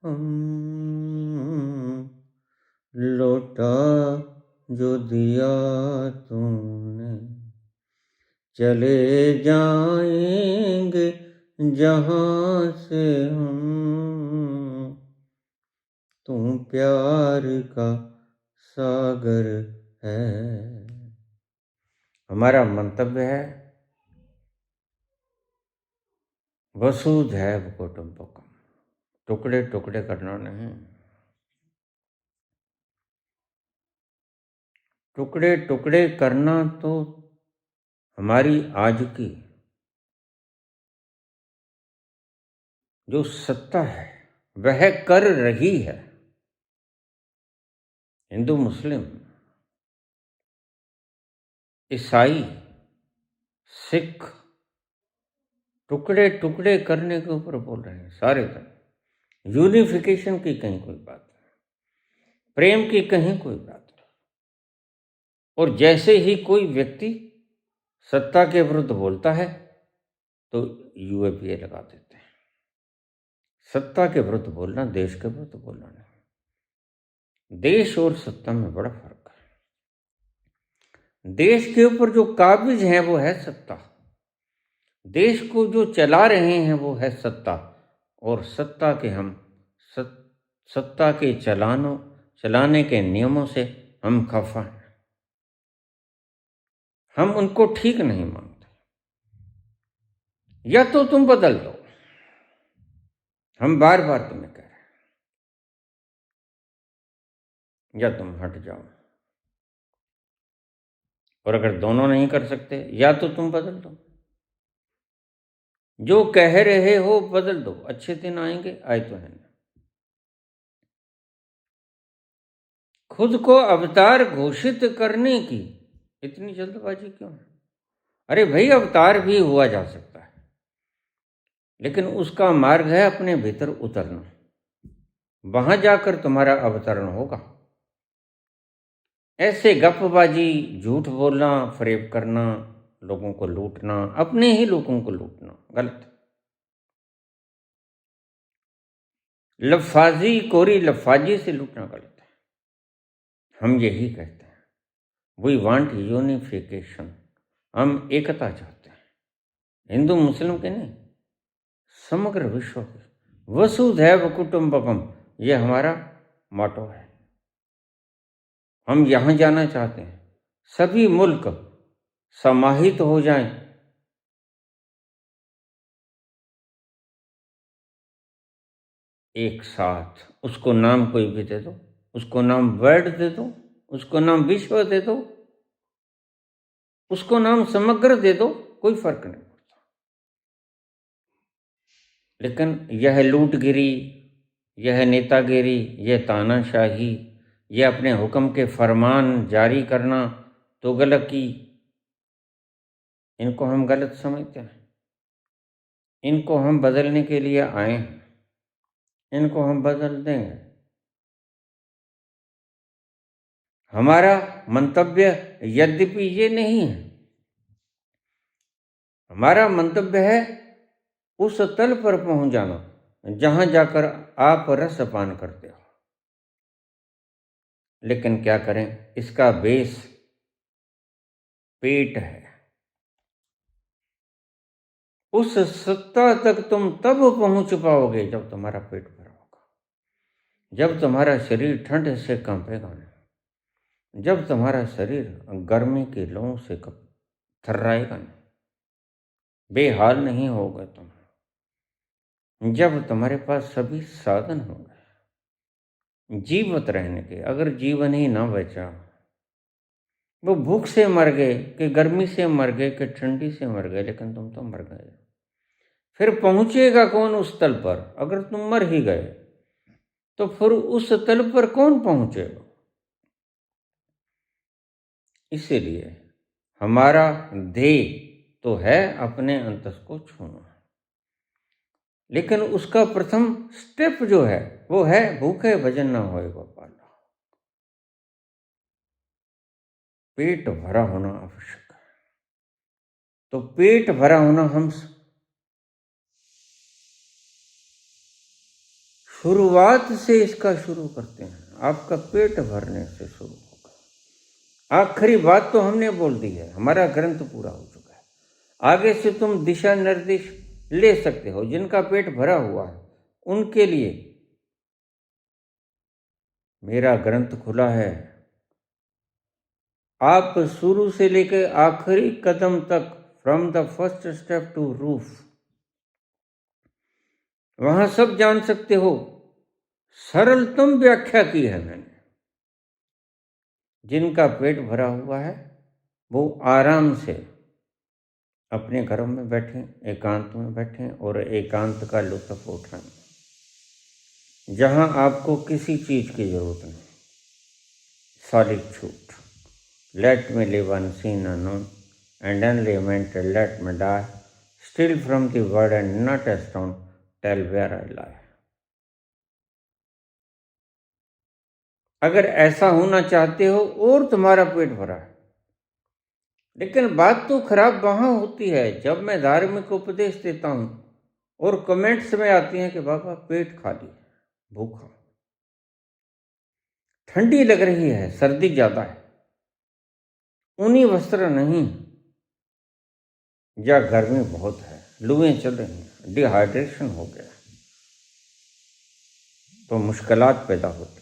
A: हम, लौटा जो दिया तूने, चले जाएंगे जहाँ से हम, तू प्यार का सागर है। हमारा मंतव्य है वसुधैव कुटुंबकम, टुकड़े टुकड़े करना नहीं। टुकड़े टुकड़े करना तो हमारी आज की जो सत्ता है वह कर रही है। हिंदू, मुस्लिम, ईसाई, सिख टुकड़े टुकड़े करने के ऊपर बोल रहे हैं सारे धर्म। यूनिफिकेशन की कहीं कोई बात नहीं, प्रेम की कहीं कोई बात नहीं। और जैसे ही कोई व्यक्ति सत्ता के विरुद्ध बोलता है तो यूएपीए लगा देते हैं। सत्ता के विरुद्ध बोलना, देश के विरुद्ध बोलना नहीं। देश और सत्ता में बड़ा फर्क है। देश के ऊपर जो काबिज है वो है सत्ता, देश को जो चला रहे हैं वो है सत्ता, और सत्ता के हम सत्ता के चलाने के नियमों से हम खफा हैं। हम उनको ठीक नहीं मानते। या तो तुम बदल दो, हम बार बार तुम्हें कह रहे हैं, या तुम हट जाओ। और अगर दोनों नहीं कर सकते, या तो तुम बदल दो। जो कह रहे हो बदल दो, अच्छे दिन आएंगे, आए तो है ना। खुद को अवतार घोषित करने की इतनी जल्दबाजी क्यों है? अरे भाई, अवतार भी हुआ जा सकता है, लेकिन उसका मार्ग है अपने भीतर उतरना। वहां जाकर तुम्हारा अवतरण होगा। ऐसे गपबाजी, झूठ बोलना, फरेब करना, लोगों को लूटना, अपने ही लोगों को लूटना गलत। लफाजी, कोरी लफाजी से लूटना गलत है। हम यही कहते हैं, वी वांट यूनिफिकेशन। हम एकता चाहते हैं, हिंदू मुस्लिम के नहीं, समग्र विश्व के। वसुधैव कुटुंबकम, ये हमारा मोटो है। हम यहां जाना चाहते हैं, सभी मुल्क समाहित हो जाएं, एक साथ। उसको नाम कोई भी दे दो, उसको नाम वर्ल्ड दे दो, उसको नाम विश्व दे दो, उसको नाम समग्र दे दो, कोई फर्क नहीं पड़ता। लेकिन यह लूटगिरी, यह नेतागिरी, यह तानाशाही, ये अपने हुक्म के फरमान जारी करना, तुगलकी, इनको हम गलत समझते हैं। इनको हम बदलने के लिए आए हैं, इनको हम बदल देंगे। हमारा मंतव्य यद्यपि ये नहीं है, हमारा मंतव्य है उस तल पर पहुंच जाना जहां जाकर आप रस पान करते हो। लेकिन क्या करें, इसका बेस पेट है। उस सत्ता तक तुम तब पहुंच पाओगे जब तुम्हारा पेट भरा होगा, जब तुम्हारा शरीर ठंड से कंपेगा नहीं, जब तुम्हारा शरीर गर्मी की लौ से थर्राएगा नहीं, बेहाल नहीं होगा तुम, जब तुम्हारे पास सभी साधन होंगे जीवित रहने के। अगर जीवन ही ना बचा, वो भूख से मर गए कि गर्मी से मर गए कि ठंडी से मर गए, लेकिन तुम तो मर गए। फिर पहुंचेगा कौन उस तल पर? अगर तुम मर ही गए तो फिर उस तल पर कौन पहुंचेगा? इसीलिए हमारा ध्येय तो है अपने अंतस को छूना, लेकिन उसका प्रथम स्टेप जो है वो है भूखे भजन न होए गोपाल। पेट भरा होना आवश्यक है। तो पेट भरा होना हम शुरुआत से इसका शुरू करते हैं। आपका पेट भरने से शुरू होगा। आखिरी बात तो हमने बोल दी है, हमारा ग्रंथ पूरा हो चुका है। आगे से तुम दिशा निर्देश ले सकते हो। जिनका पेट भरा हुआ है उनके लिए मेरा ग्रंथ खुला है। आप शुरू से लेकर आखिरी कदम तक, from the first step to roof, वहां सब जान सकते हो। सरलतम व्याख्या की है मैंने। जिनका पेट भरा हुआ है वो आराम से अपने घरों में बैठें, एकांत में बैठें और एकांत का लुत्फ उठाएं, जहां आपको किसी चीज की जरूरत नहीं। Solitude, let me live unseen unknown and only meant let me die, still from the word and not a stone, tell where I lie. अगर ऐसा होना चाहते हो और तुम्हारा पेट भरा है, लेकिन बात तो खराब वहां होती है जब मैं धार्मिक उपदेश देता हूं और कमेंट्स में आती हैं कि बाबा पेट खाली है, भूखा, ठंडी लग रही है, सर्दी ज्यादा है, ऊनी वस्त्र नहीं, या गर्मी बहुत है, लुएं चल रही हैं, डिहाइड्रेशन हो गया, तो मुश्किलात पैदा होती।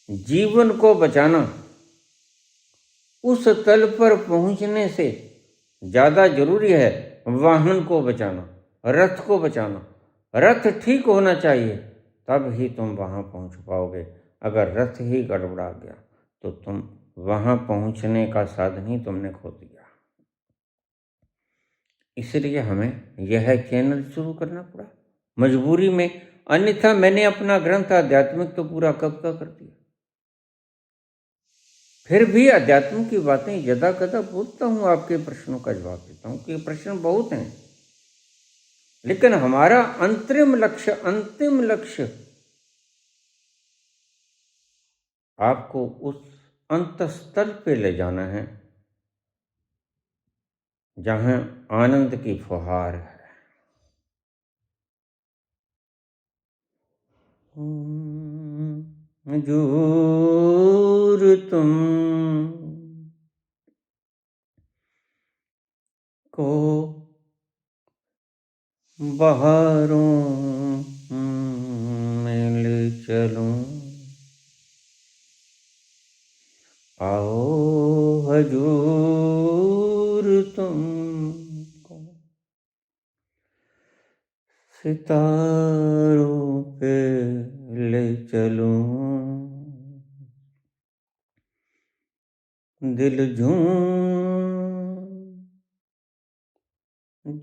A: जीवन को बचाना उस तल पर पहुंचने से ज्यादा जरूरी है वाहन को बचाना, रथ को बचाना। रथ ठीक होना चाहिए तब ही तुम वहां पहुंच पाओगे। अगर रथ ही गड़बड़ा गया तो तुम वहां पहुंचने का साधन ही तुमने खो दिया। इसलिए हमें यह चैनल शुरू करना पड़ा मजबूरी में, अन्यथा मैंने अपना ग्रंथ आध्यात्मिक तो पूरा कब का कर दिया। फिर भी अध्यात्म की बातें यदा कदा पूछता हूं, आपके प्रश्नों का जवाब देता हूं कि प्रश्न बहुत हैं, लेकिन हमारा अंतरिम लक्ष्य आपको उस अंतस्थल पे ले जाना है जहां आनंद की फुहार है। हजूर तुम को बहारों में ले चलूं, आओ हजूर तुमको सितारों पे ले चलूं, दिल झूम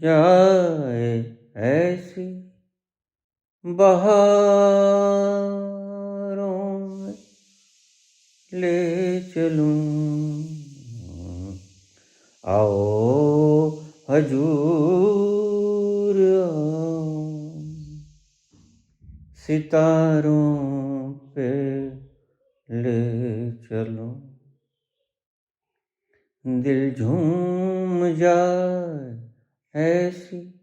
A: जाए ऐसी बहारों में, ले चलूं। आओ हजूर आओ, सितारों पे ले चलो। दिल झूम जाए ऐसी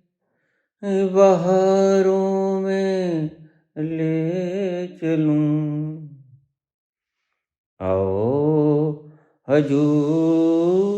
A: बहारों में ले चलूं। आओ हजूर